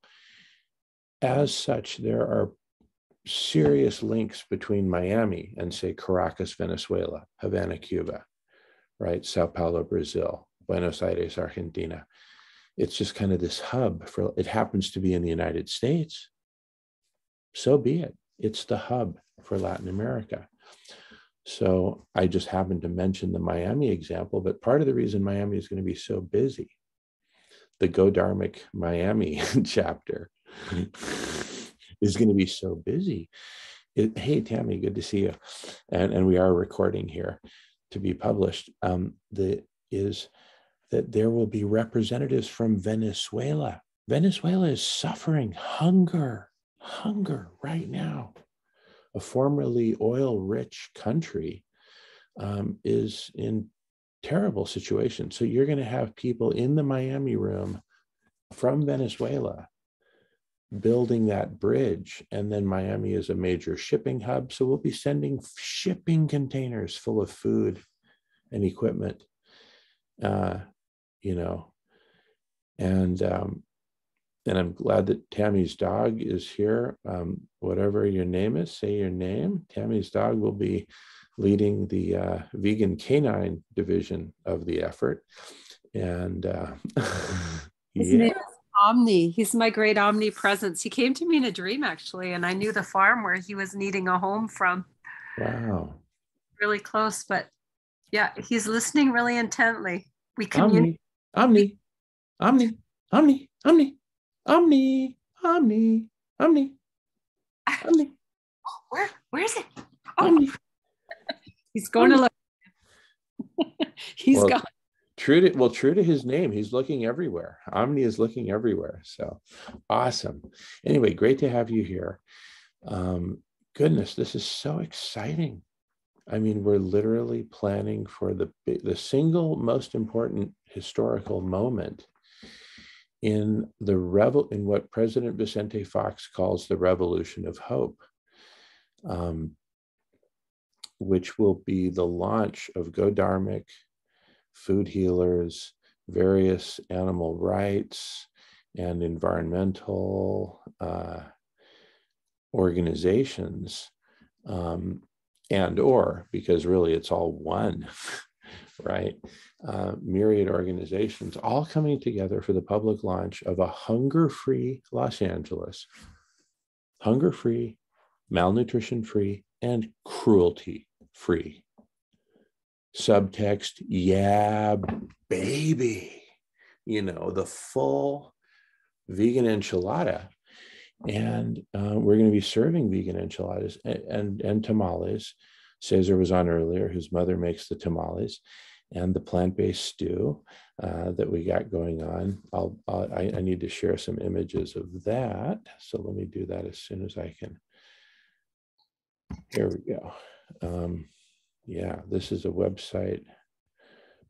S1: as such, there are serious links between Miami and, say, Caracas, Venezuela, Havana, Cuba, right? Sao Paulo, Brazil, Buenos Aires, Argentina. It's just kind of this hub for, it happens to be in the United States. So be it. It's the hub for Latin America. So I just happened to mention the Miami example, but part of the reason Miami is going to be so busy, the Go Dharmic Miami chapter is going to be so busy. Hey, Tammy, good to see you. And we are recording here to be published. Is that there will be representatives from Venezuela. Venezuela is suffering hunger right now. A formerly oil-rich country is in terrible situation. So you're going to have people in the Miami room from Venezuela building that bridge. And then Miami is a major shipping hub. So we'll be sending shipping containers full of food and equipment, you know, and I'm glad that Tammy's dog is here. Whatever your name is, say your name. Tammy's dog will be leading the vegan canine division of the effort. And
S12: his name is Omni. He's my great omnipresence. He came to me in a dream, actually, and I knew the farm where he was needing a home from.
S1: Wow.
S12: Really close, but yeah, he's listening really intently. We communicate.
S1: Omni.
S12: Where is it? Oh, he's going to look. He's gone.
S1: True to his name, he's looking everywhere. Omni is looking everywhere. So awesome. Anyway, great to have you here. Goodness, this is so exciting. I mean, we're literally planning for the single most important historical moment in what President Vicente Fox calls the Revolution of Hope, which will be the launch of Go Dharmic, food healers, various animal rights and environmental organizations, because really it's all one, right? Myriad organizations all coming together for the public launch of a hunger-free Los Angeles, hunger-free, malnutrition-free, and cruelty-free. Subtext, yeah, baby. You know, the full vegan enchilada. And we're going to be serving vegan enchiladas and tamales. Cesar was on earlier, whose mother makes the tamales, and the plant-based stew that we got going on. I need to share some images of that. So let me do that as soon as I can. Here we go. Yeah, this is a website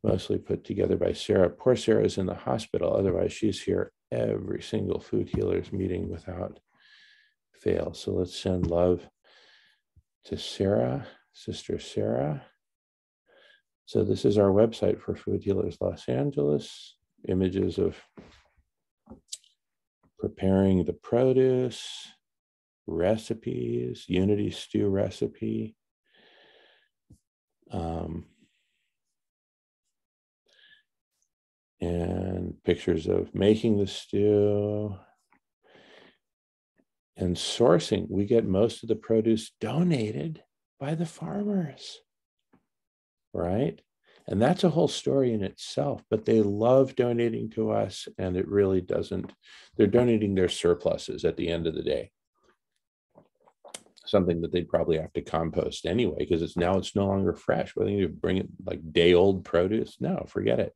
S1: mostly put together by Sarah. Poor Sarah's in the hospital. Otherwise, she's here every single Food Healers meeting without fail. So let's send love to Sarah, Sister Sarah. So this is our website for Food Healers Los Angeles. Images of preparing the produce, recipes, Unity stew recipe. And pictures of making the stew and sourcing. We get most of the produce donated by the farmers, right? And that's a whole story in itself, but they love donating to us, and it really doesn't, they're donating their surpluses at the end of the day. Something that they'd probably have to compost anyway, because it's no longer fresh. Whether you bring it like day old produce, no, forget it.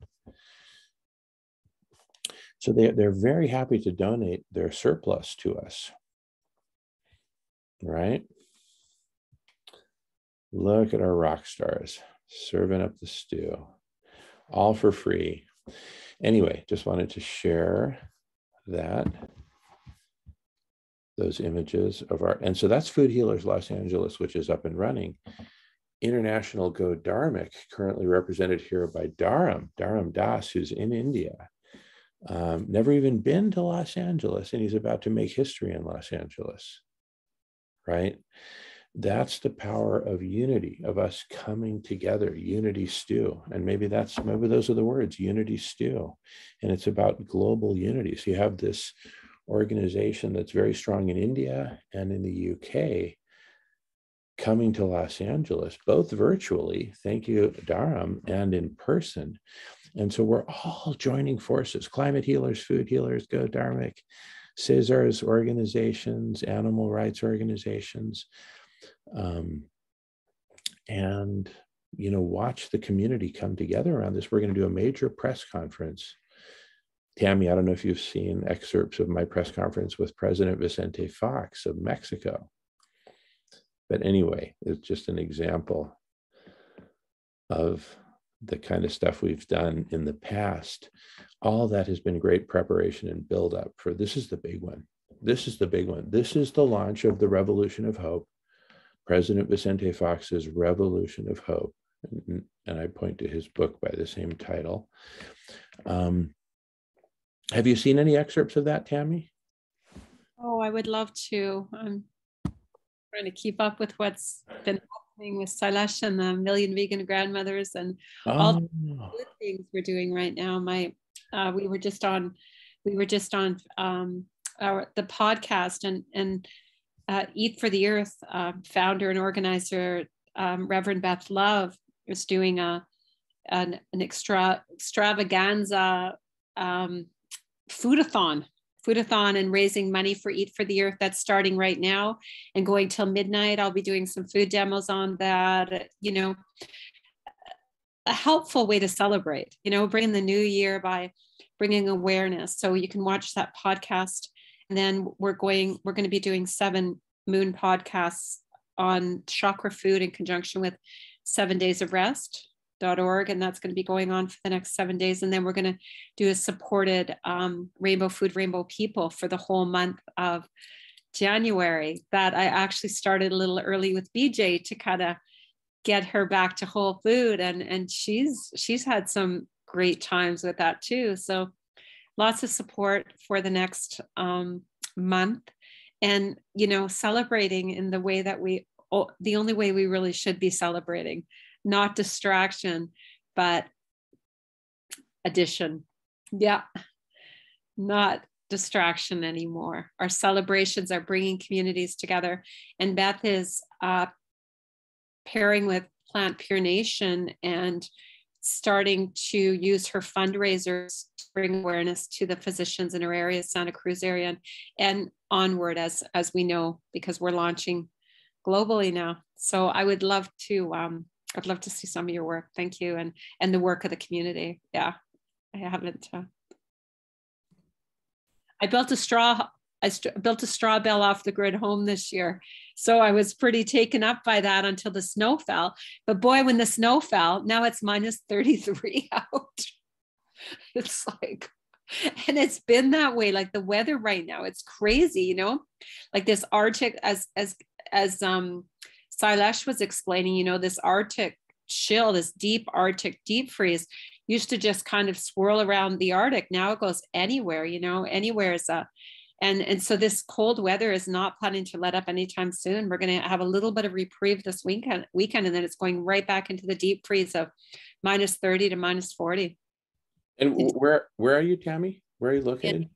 S1: So they're very happy to donate their surplus to us, right? Look at our rock stars serving up the stew, all for free. Anyway, just wanted to share those images of our, and so that's Food Healers Los Angeles, which is up and running. International Go Dharmic, currently represented here by Dharam Das, who's in India. Never even been to Los Angeles, and he's about to make history in Los Angeles, right? That's the power of unity, of us coming together, unity stew. And maybe those are the words, unity stew. And it's about global unity. So you have this organization that's very strong in India and in the UK coming to Los Angeles, both virtually, thank you, Dharam, and in person. And so we're all joining forces, climate healers, food healers, Go Dharmic, Cesar's organizations, animal rights organizations, and, you know, watch the community come together around this. We're going to do a major press conference. Tammy, I don't know if you've seen excerpts of my press conference with President Vicente Fox of Mexico. But anyway, it's just an example of the kind of stuff we've done in the past. All that has been great preparation and build up for, this is the big one. This is the big one. This is the launch of the Revolution of Hope, President Vicente Fox's Revolution of Hope. And I point to his book by the same title. Have you seen any excerpts of that, Tammy?
S12: Oh, I would love to. I'm trying to keep up with what's been happening with Sailesh and the Million Vegan Grandmothers and all the good things we're doing right now. We were just on the podcast, and Eat for the Earth founder and organizer Reverend Beth Love is doing an extravaganza foodathon and raising money for Eat for the Earth. That's starting right now and going till midnight. I'll be doing some food demos on that. You know, a helpful way to celebrate, you know, bring in the new year by bringing awareness. So you can watch that podcast. And then we're going to be doing 7 moon podcasts on chakra food in conjunction with 7 Days of Rest.org, and that's going to be going on for the next 7 days. And then we're going to do a supported Rainbow Food, Rainbow People for the whole month of January. That I actually started a little early with BJ to kind of get her back to whole food, and she's had some great times with that too. So lots of support for the next month, and you know, celebrating in the way that the only way we really should be celebrating. Not distraction, but addition. Yeah, not distraction anymore. Our celebrations are bringing communities together. And Beth is pairing with Plant Pure Nation and starting to use her fundraisers to bring awareness to the physicians in her area, Santa Cruz area, and onward as we know, because we're launching globally now. So I would love to, I'd love to see some of your work. Thank you. And the work of the community. Yeah, I haven't. I built a straw bale off the grid home this year. So I was pretty taken up by that until the snow fell. But boy, when the snow fell, now it's minus 33 out. It's like, and it's been that way. Like the weather right now, it's crazy, you know, like this Arctic, as Sailesh was explaining, you know, this Arctic chill, this deep Arctic deep freeze used to just kind of swirl around the Arctic. Now it goes anywhere, you know, anywhere is a, and so this cold weather is not planning to let up anytime soon. We're going to have a little bit of reprieve this weekend, and then it's going right back into the deep freeze of minus 30 to minus 40.
S1: And where are you, Tammy? Where are you located?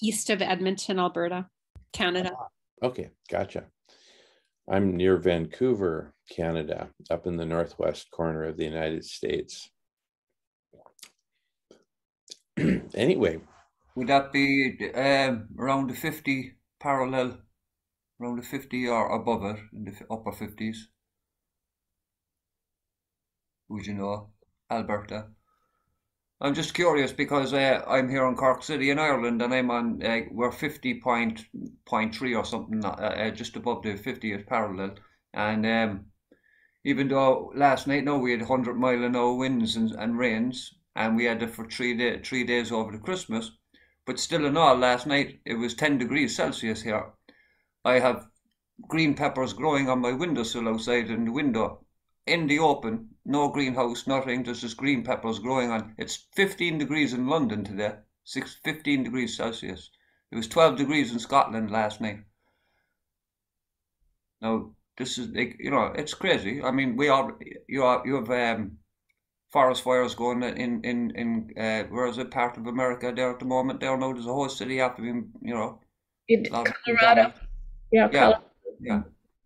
S12: East of Edmonton, Alberta, Canada.
S1: Okay, gotcha. I'm near Vancouver, Canada, up in the northwest corner of the United States. Anyway.
S8: Would that be around the 50 parallel, around the 50 or above it, in the upper 50s? Would you know, Alberta? I'm just curious because I'm here in Cork City in Ireland, and I'm on, we're 50.3 or something, just above the 50th parallel. And even though last night, we had 100-mile-an-hour winds and rains, and we had it for 3 days over the Christmas, but still in all, last night it was 10 degrees Celsius here. I have green peppers growing on my windowsill outside in the window, in the open, no greenhouse, nothing, just green peppers growing on. It's 15 degrees in London today, 15 degrees Celsius. It was 12 degrees in Scotland last night. Now, this is, like, you know, it's crazy. I mean, you have forest fires going in where is it, part of America there at the moment. There now there's a whole city after being, you know,
S9: Colorado. Yeah, Colorado.
S8: Yeah.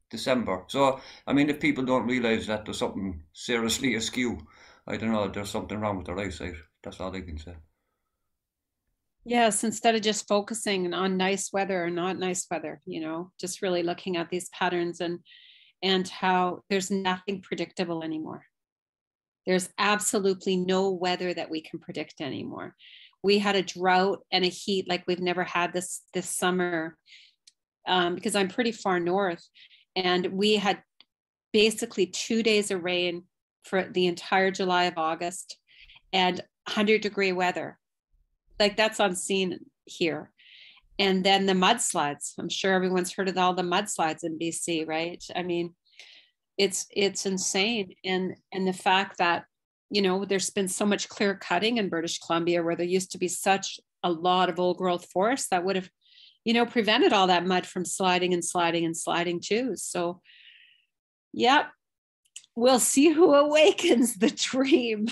S8: December. So, I mean, if people don't realize that there's something seriously askew, I don't know, there's something wrong with their eyesight. That's all I can say.
S12: Yes, instead of just focusing on nice weather or not nice weather, you know, just really looking at these patterns and how there's nothing predictable anymore. There's absolutely no weather that we can predict anymore. We had a drought and a heat like we've never had this summer, because I'm pretty far north. And we had basically 2 days of rain for the entire July of August and 100-degree weather. Like that's unseen here. And then the mudslides. I'm sure everyone's heard of all the mudslides in BC, right? I mean, it's insane. And the fact that, you know, there's been so much clear cutting in British Columbia where there used to be such a lot of old growth forest that would have, you know, prevented all that mud from sliding and sliding and sliding too. So, yeah, we'll see who awakens the dream.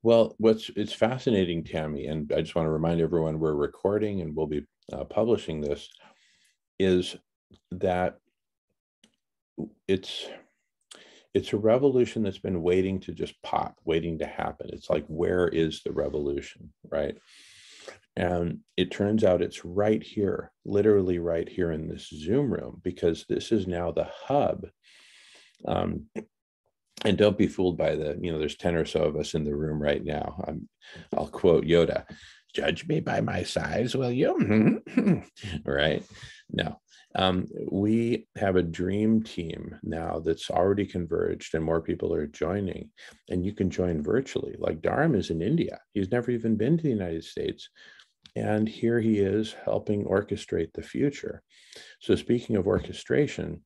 S1: Well, it's fascinating, Tammy, and I just want to remind everyone we're recording and we'll be publishing this, is that it's a revolution that's been waiting to just pop, waiting to happen. It's like, where is the revolution, right? And it turns out it's right here, literally right here in this Zoom room, because this is now the hub. And don't be fooled by there's 10 or so of us in the room right now. I'll quote Yoda, "Judge me by my size, will you?" Right? No. We have a dream team now that's already converged and more people are joining, and you can join virtually. Like Dharm is in India. He's never even been to the United States. And here he is helping orchestrate the future. So speaking of orchestration,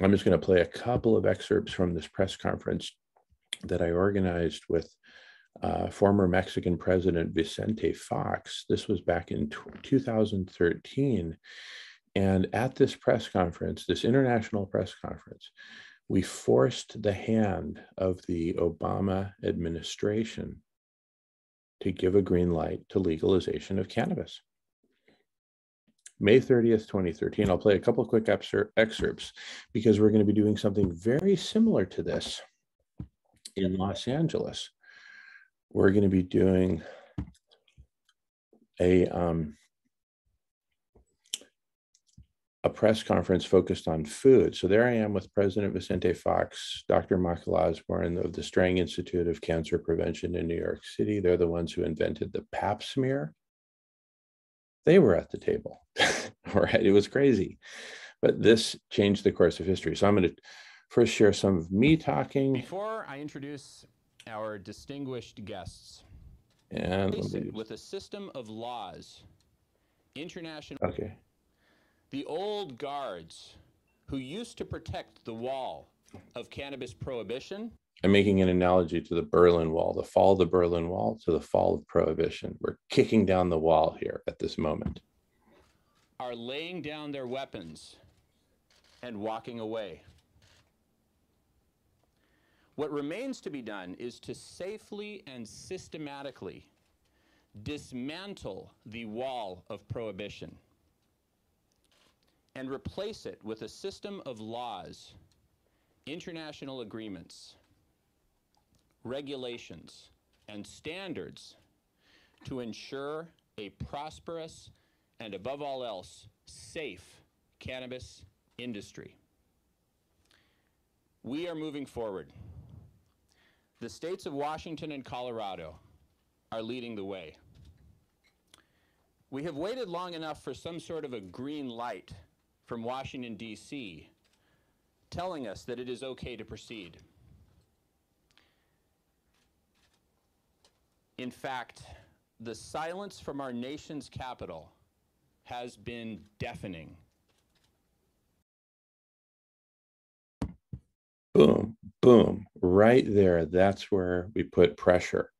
S1: I'm just going to play a couple of excerpts from this press conference that I organized with former Mexican President Vicente Fox. This was back in 2013. And at this press conference, this international press conference, we forced the hand of the Obama administration to give a green light to legalization of cannabis. May 30th, 2013. I'll play a couple of quick excerpts because we're going to be doing something very similar to this in Los Angeles. We're going to be doing a press conference focused on food. So there I am with President Vicente Fox, Dr. Michael Osborne of the Strang Institute of Cancer Prevention in New York City. They're the ones who invented the pap smear. They were at the table. All right, it was crazy. But this changed the course of history. So I'm going to first share some of me talking.
S7: Before I introduce our distinguished guests,
S1: and
S7: with a system of laws, international.
S1: Okay.
S7: The old guards who used to protect the wall of cannabis prohibition.
S1: I'm making an analogy to the Berlin Wall, the fall of the Berlin Wall to the fall of prohibition. We're kicking down the wall here at this moment.
S7: Are laying down their weapons and walking away. What remains to be done is to safely and systematically dismantle the wall of prohibition and replace it with a system of laws, international agreements, regulations, and standards to ensure a prosperous and, above all else, safe cannabis industry. We are moving forward. The states of Washington and Colorado are leading the way. We have waited long enough for some sort of a green light from Washington, D.C., telling us that it is okay to proceed. In fact, the silence from our nation's capital has been deafening.
S1: Boom, boom, right there. That's where we put pressure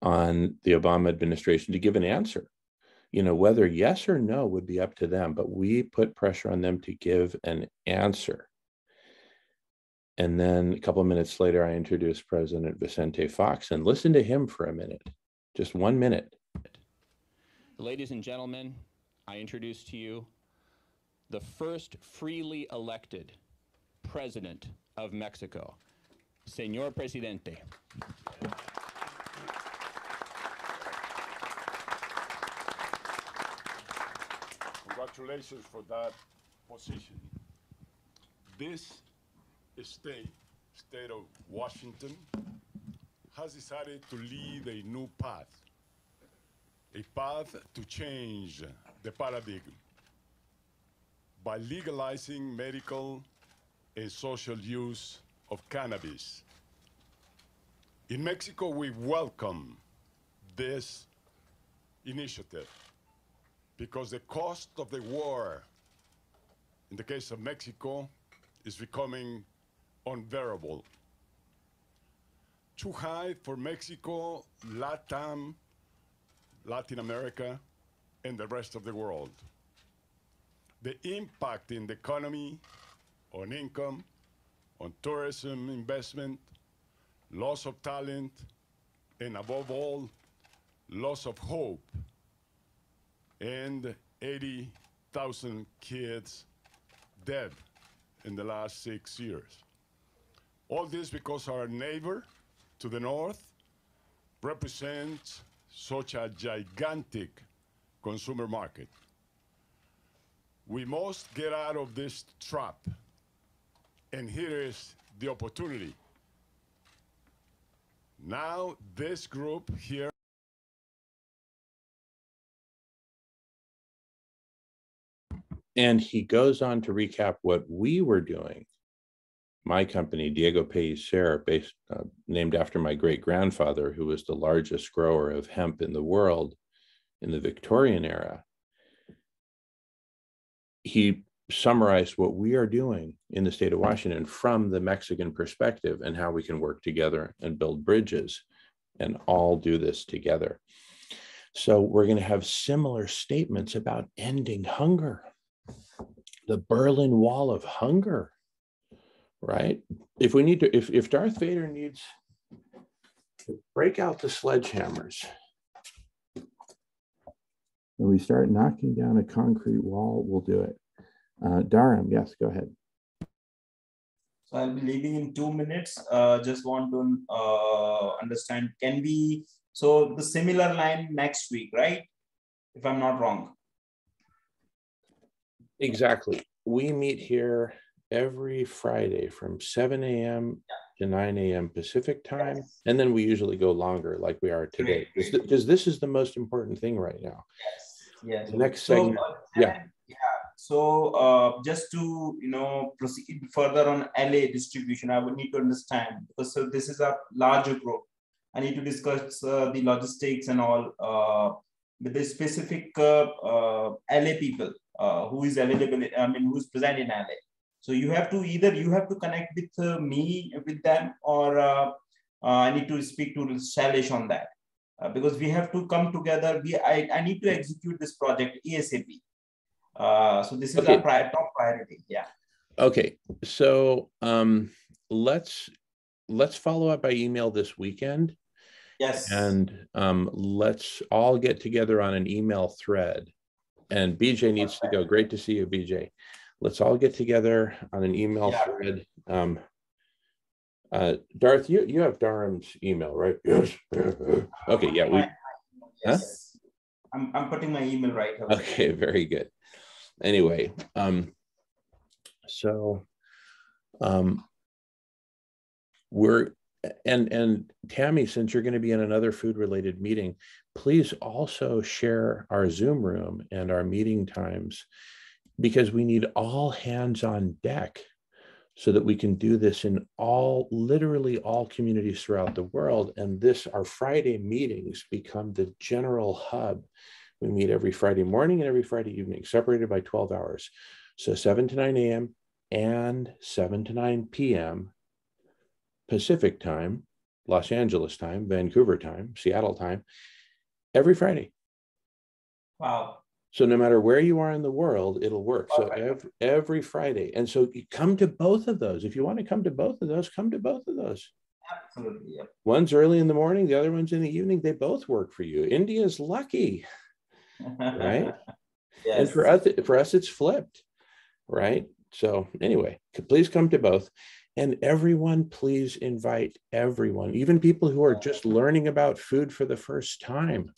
S1: on the Obama administration to give an answer. You know, whether yes or no would be up to them, but we put pressure on them to give an answer. And then a couple of minutes later, I introduced President Vicente Fox, and listen to him for a minute, just 1 minute.
S7: Ladies and gentlemen, I introduce to you the first freely elected president of Mexico, Señor Presidente.
S11: Congratulations for that position. This state of Washington, has decided to lead a new path, a path to change the paradigm by legalizing medical and social use of cannabis. In Mexico, we welcome this initiative because the cost of the war, in the case of Mexico, is becoming unbearable. Too high for Mexico, Latin America, and the rest of the world. The impact in the economy, on income, on tourism investment, loss of talent, and above all, loss of hope, and 80,000 kids dead in the last 6 years. All this because our neighbor to the north represents such a gigantic consumer market. We must get out of this trap, and here is the opportunity. Now, this group here
S1: and he goes on to recap what we were doing. My company, Diego Pellicer, named after my great-grandfather, who was the largest grower of hemp in the world in the Victorian era. He summarized what we are doing in the state of Washington from the Mexican perspective and how we can work together and build bridges and all do this together. So we're going to have similar statements about ending hunger, the Berlin Wall of hunger, right? If we need to, if Darth Vader needs to break out the sledgehammers When we start knocking down a concrete wall, we'll do it. Dharam, yes, go ahead.
S4: So I'll be leaving in 2 minutes. Just want to understand, can we, so the similar line next week, right? If I'm not wrong.
S1: Exactly. We meet here every Friday from 7 a.m. to 9 a.m. Pacific time. Yes. And then we usually go longer like we are today. Because this is the most important thing right now.
S4: Yes. Yes.
S1: The next segment. Yeah.
S4: So just to, proceed further on LA distribution, I would need to understand, because so this is a larger group. I need to discuss the logistics and all with the specific LA people who is available, who's present in LA. So you have to connect with me with them, or I need to speak to Shailesh on that, because we have to come together. I need to execute this project ASAP. So this is our top priority. Yeah.
S1: Okay. So let's follow up by email this weekend.
S4: Yes.
S1: And let's all get together on an email thread. And BJ needs to go. Great to see you, BJ. Let's all get together on an email thread. Darth, you have Dharam's email, right? Yes. Okay, yeah.
S4: Yes. Huh? I'm putting my email right away.
S1: Okay, very good. Anyway, we're and Tammy, since you're going to be in another food-related meeting, please also share our Zoom room and our meeting times, because we need all hands on deck so that we can do this in literally all communities throughout the world. And our Friday meetings become the general hub. We meet every Friday morning and every Friday evening, separated by 12 hours. So 7 to 9 a.m. and 7 to 9 p.m. Pacific time, Los Angeles time, Vancouver time, Seattle time, every Friday.
S4: Wow.
S1: So no matter where you are in the world, it'll work. So every Friday. And so you come to both of those. If you want to come to both of those, come to both of those.
S4: Absolutely. Yep.
S1: One's early in the morning, the other one's in the evening. They both work for you. India's lucky, right?
S4: Yes.
S1: And for us, it's flipped, right? So anyway, please come to both. And everyone, please invite everyone, even people who are just learning about food for the first time.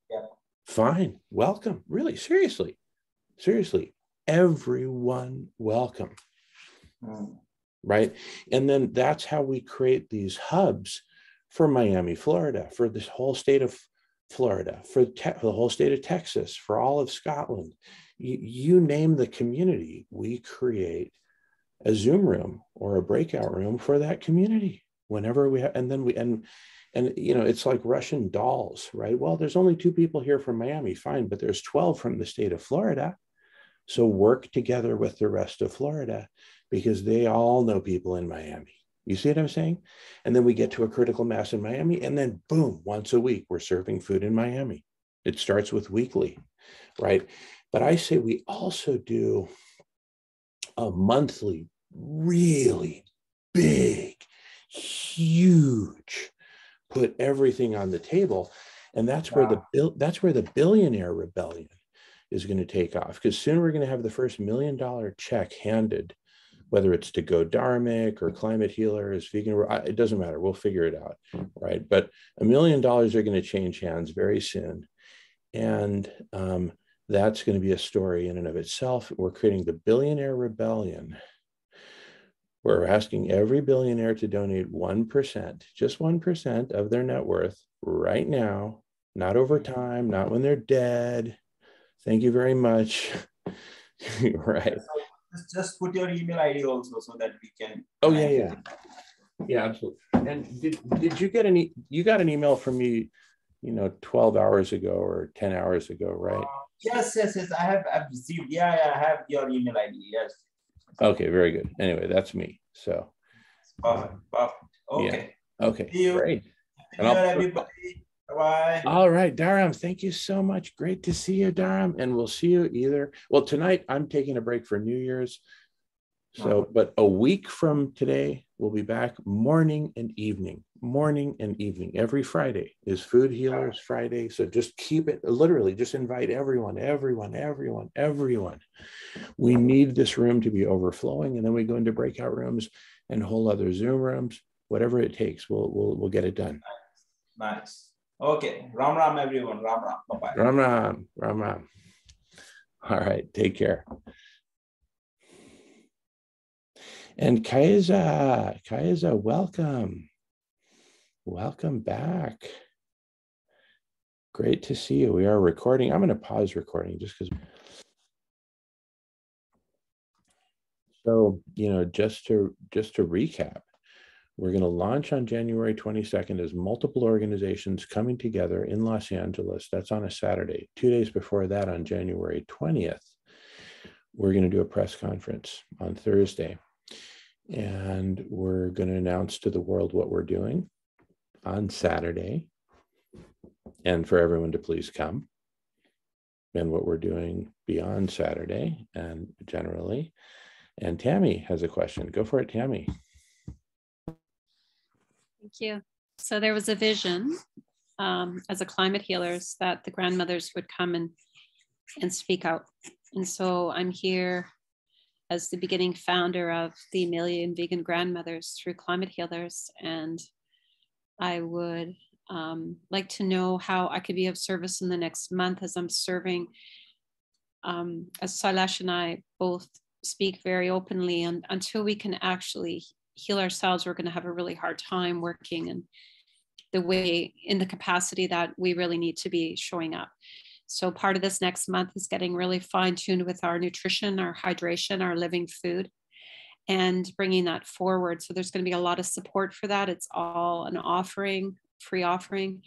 S4: Yeah.
S1: Fine, welcome, really, seriously, everyone welcome, right? And then that's how we create these hubs for Miami, Florida, for this whole state of Florida, for the whole state of Texas, for all of Scotland. You name the community, we create a Zoom room or a breakout room for that community whenever we have, and it's like Russian dolls, right? Well, there's only 2 people here from Miami, fine, but there's 12 from the state of Florida. So work together with the rest of Florida, because they all know people in Miami. You see what I'm saying? And then we get to a critical mass in Miami, and then boom, once a week, we're serving food in Miami. It starts with weekly, right? But I say we also do a monthly, really big, huge, put everything on the table. And that's where the billionaire rebellion is going to take off, because soon we're going to have the first $1 million check handed, whether it's to go Dharmic or climate healers, vegan, it doesn't matter. We'll figure it out, right? But $1 million are going to change hands very soon. And that's going to be a story in and of itself. We're creating the billionaire rebellion. We're asking every billionaire to donate 1%, just 1% of their net worth right now, not over time, not when they're dead. Thank you very much. Right.
S4: So just put your email ID also so that we can.
S1: Oh, yeah. Yeah, absolutely. And did you get you got an email from me, 12 hours ago or 10 hours ago, right?
S4: Yes. I've received. Yeah, I have your email ID. Yes.
S1: Okay, very good. Anyway, that's me. So.
S4: Perfect. Okay.
S1: Yeah. Okay.
S4: See you.
S1: Great.
S4: And everybody. Bye.
S1: All right, Dharam, thank you so much. Great to see you, Dharam. And we'll see you tonight I'm taking a break for New Year's. So, but a week from today, we'll be back morning and evening. Every Friday is Food Healers Friday. So just keep it, literally just invite everyone. We need this room to be overflowing, and then we go into breakout rooms and whole other Zoom rooms, whatever it takes, we'll get it done.
S4: Nice. Okay. Ram Ram, everyone. Ram Ram. Bye-bye.
S1: Ram Ram. Ram Ram. All right. Take care. And Kaiza, welcome. Welcome back. Great to see you. We are recording. I'm going to pause recording just because. So, just to recap, we're going to launch on January 22nd as multiple organizations coming together in Los Angeles. That's on a Saturday. 2 days before that, on January 20th, we're going to do a press conference on Thursday. And we're going to announce to the world what we're doing on Saturday, and for everyone to please come, and what we're doing beyond Saturday and generally. And Tammy has a question. Go for it, Tammy.
S12: Thank you. So there was a vision as a climate healers that the grandmothers would come and speak out. And so I'm here as the beginning founder of the Million Vegan Grandmothers through Climate Healers. And I would like to know how I could be of service in the next month as I'm serving. As Sailesh and I both speak very openly, and until we can actually heal ourselves, we're going to have a really hard time working in the capacity that we really need to be showing up. So part of this next month is getting really fine-tuned with our nutrition, our hydration, our living food, and bringing that forward. So there's going to be a lot of support for that. It's all an offering, free offering.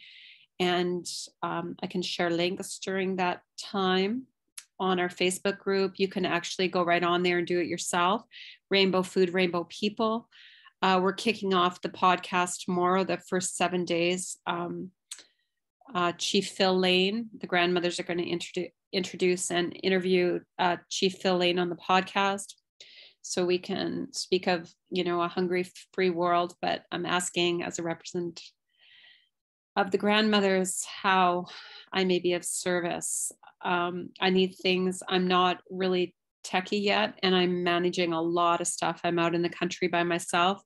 S12: And I can share links during that time on our Facebook group. You can actually go right on there and do it yourself. Rainbow Food, Rainbow People. We're kicking off the podcast tomorrow, the first 7 days. Chief Phil Lane, the grandmothers are going to introduce and interview Chief Phil Lane on the podcast, so we can speak of a hungry free world. But I'm asking, as a representative of the grandmothers, how I may be of service. I need things. I'm not really techie yet, and I'm managing a lot of stuff. I'm out in the country by myself,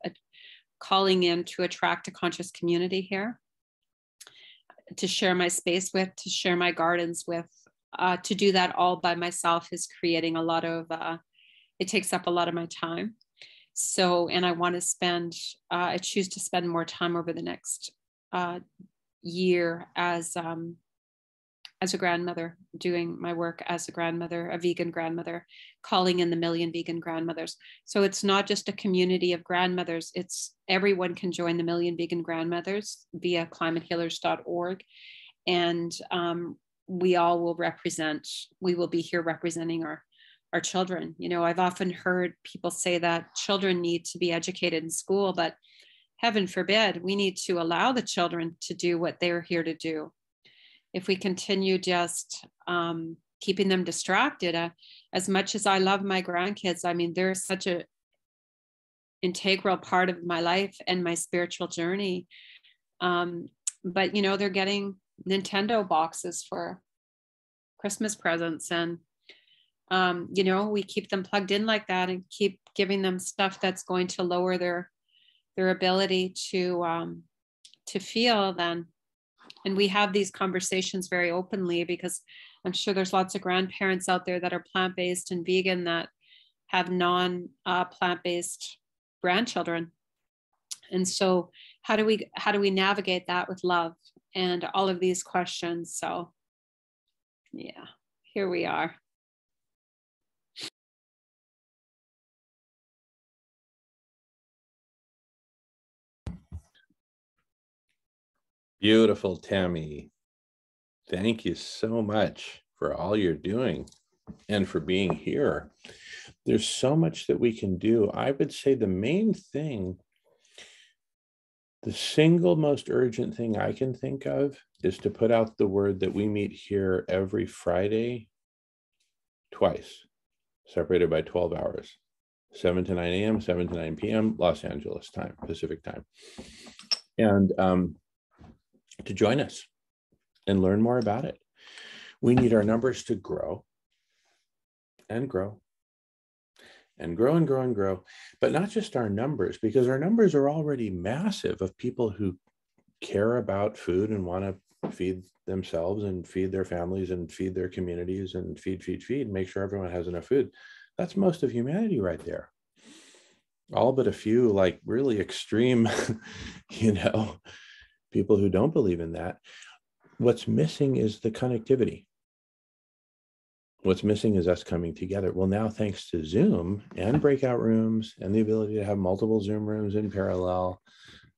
S12: calling in to attract a conscious community here, to share my space with, to share my gardens with. To do that all by myself is creating a lot of, it takes up a lot of my time. So, and I want to spend, I choose to spend more time over the next year as a grandmother, doing my work as a grandmother, a vegan grandmother, calling in the Million Vegan Grandmothers. So it's not just a community of grandmothers, it's everyone can join the Million Vegan Grandmothers via climatehealers.org. And we all will we will be here representing our children. I've often heard people say that children need to be educated in school, but heaven forbid, we need to allow the children to do what they're here to do. If we continue just keeping them distracted, as much as I love my grandkids, I mean, they're such an integral part of my life and my spiritual journey. But, they're getting Nintendo boxes for Christmas presents. And, we keep them plugged in like that and keep giving them stuff that's going to lower their ability to feel then. And we have these conversations very openly, because I'm sure there's lots of grandparents out there that are plant-based and vegan that have non-plant-based grandchildren. And so how do we navigate that with love and all of these questions? So yeah, here we are.
S1: Beautiful, Tammy. Thank you so much for all you're doing and for being here. There's so much that we can do. I would say the main thing, the single most urgent thing I can think of is to put out the word that we meet here every Friday, twice, separated by 12 hours. 7 to 9 a.m., 7 to 9 p.m., Los Angeles time, Pacific time. And to join us and learn more about it. We need our numbers to grow and grow and grow and grow and grow, but not just our numbers, because our numbers are already massive of people who care about food and want to feed themselves and feed their families and feed their communities and feed, make sure everyone has enough food. That's most of humanity right there. All but a few like really extreme, people who don't believe in that. What's missing is the connectivity. What's missing is us coming together. Well, now thanks to Zoom and breakout rooms and the ability to have multiple Zoom rooms in parallel,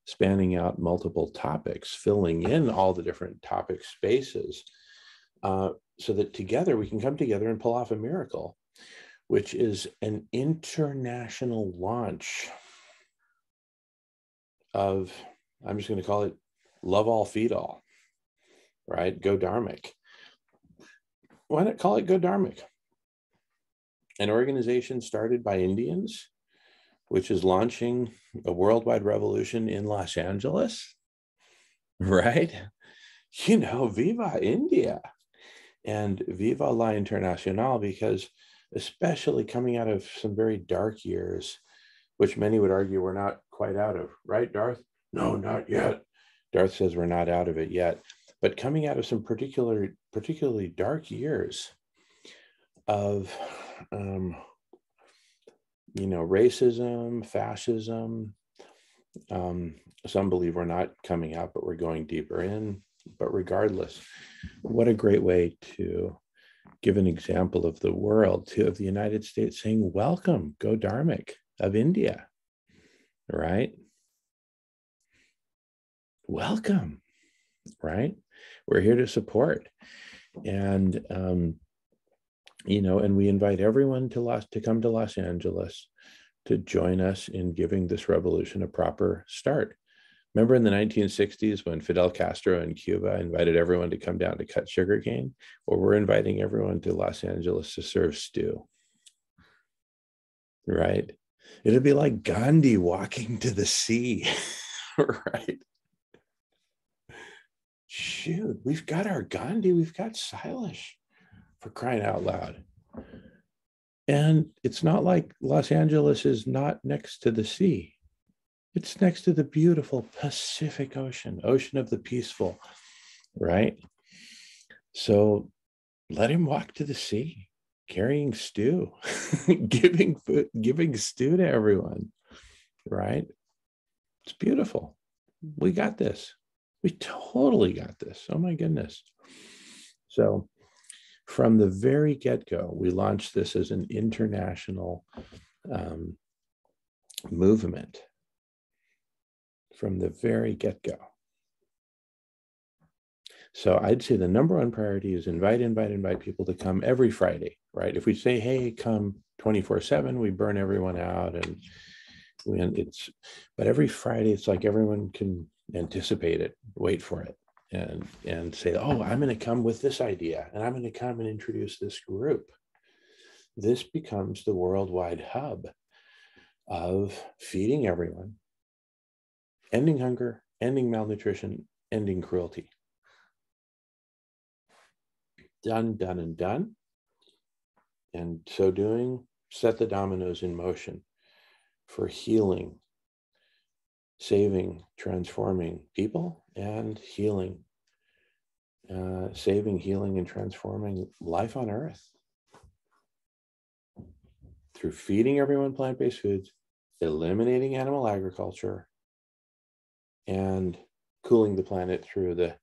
S1: spanning out multiple topics, filling in all the different topic spaces, so that together we can come together and pull off a miracle, which is an international launch of, I'm just going to call it love all, feed all, right? Go Dharmic. Why not call it Go Dharmic? An organization started by Indians, which is launching a worldwide revolution in Los Angeles, right? Viva India and Viva la Internacional, because especially coming out of some very dark years, which many would argue we're not quite out of, right, Darth? No, not yet. Darth says we're not out of it yet. But coming out of some particularly dark years of, racism, fascism. Some believe we're not coming out, but we're going deeper in. But regardless, what a great way to give an example of the world, of the United States saying, welcome, Go Dharmic of India, right? Welcome, right? We're here to support. And, and we invite everyone to come to Los Angeles to join us in giving this revolution a proper start. Remember in the 1960s when Fidel Castro in Cuba invited everyone to come down to cut sugarcane? Well, we're inviting everyone to Los Angeles to serve stew, right? It'll be like Gandhi walking to the sea, right? Shoot, we've got our Gandhi, we've got Silas, for crying out loud. And it's not like Los Angeles is not next to the sea. It's next to the beautiful Pacific Ocean, ocean of the peaceful, right? So let him walk to the sea, carrying stew, giving food, giving stew to everyone, right? It's beautiful. We got this. We totally got this. Oh my goodness. So from the very get-go, we launched this as an international movement from the very get-go. So I'd say the number one priority is invite people to come every Friday, right? If we say, hey, come 24/7, we burn everyone out, but every Friday, it's like everyone can anticipate it, wait for it, and say, oh, I'm going to come with this idea, and I'm going to come and introduce this group. This becomes the worldwide hub of feeding everyone, ending hunger, ending malnutrition, ending cruelty. Done, done, and done. And so doing, set the dominoes in motion for healing, saving, transforming people, and healing, saving, healing, and transforming life on Earth through feeding everyone plant-based foods, eliminating animal agriculture, and cooling the planet through the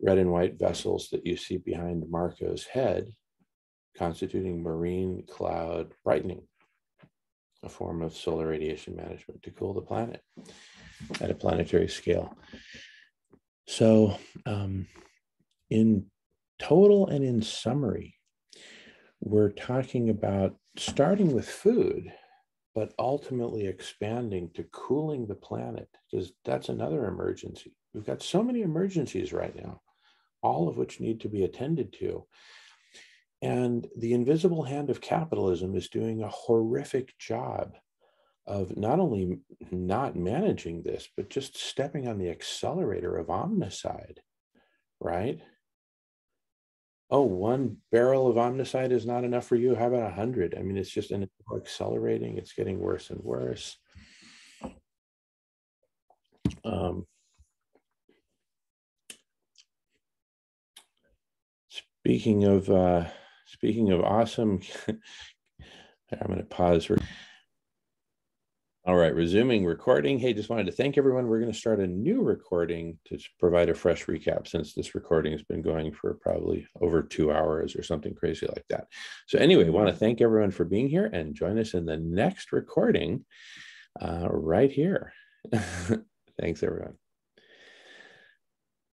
S1: red and white vessels that you see behind Marco's head, constituting marine cloud brightening, a form of solar radiation management to cool the planet at a planetary scale. So in total and in summary, we're talking about starting with food, but ultimately expanding to cooling the planet, because that's another emergency. We've got so many emergencies right now, all of which need to be attended to. And the invisible hand of capitalism is doing a horrific job of not only not managing this, but just stepping on the accelerator of omnicide, right? Oh, 1 barrel of omnicide is not enough for you. How about 100? I mean, it's just accelerating. It's getting worse and worse. Speaking of awesome, I'm going to pause. All right, resuming recording. Hey, just wanted to thank everyone. We're going to start a new recording to provide a fresh recap, since this recording has been going for probably over 2 hours or something crazy like that. So anyway, I want to thank everyone for being here, and join us in the next recording right here. Thanks, everyone.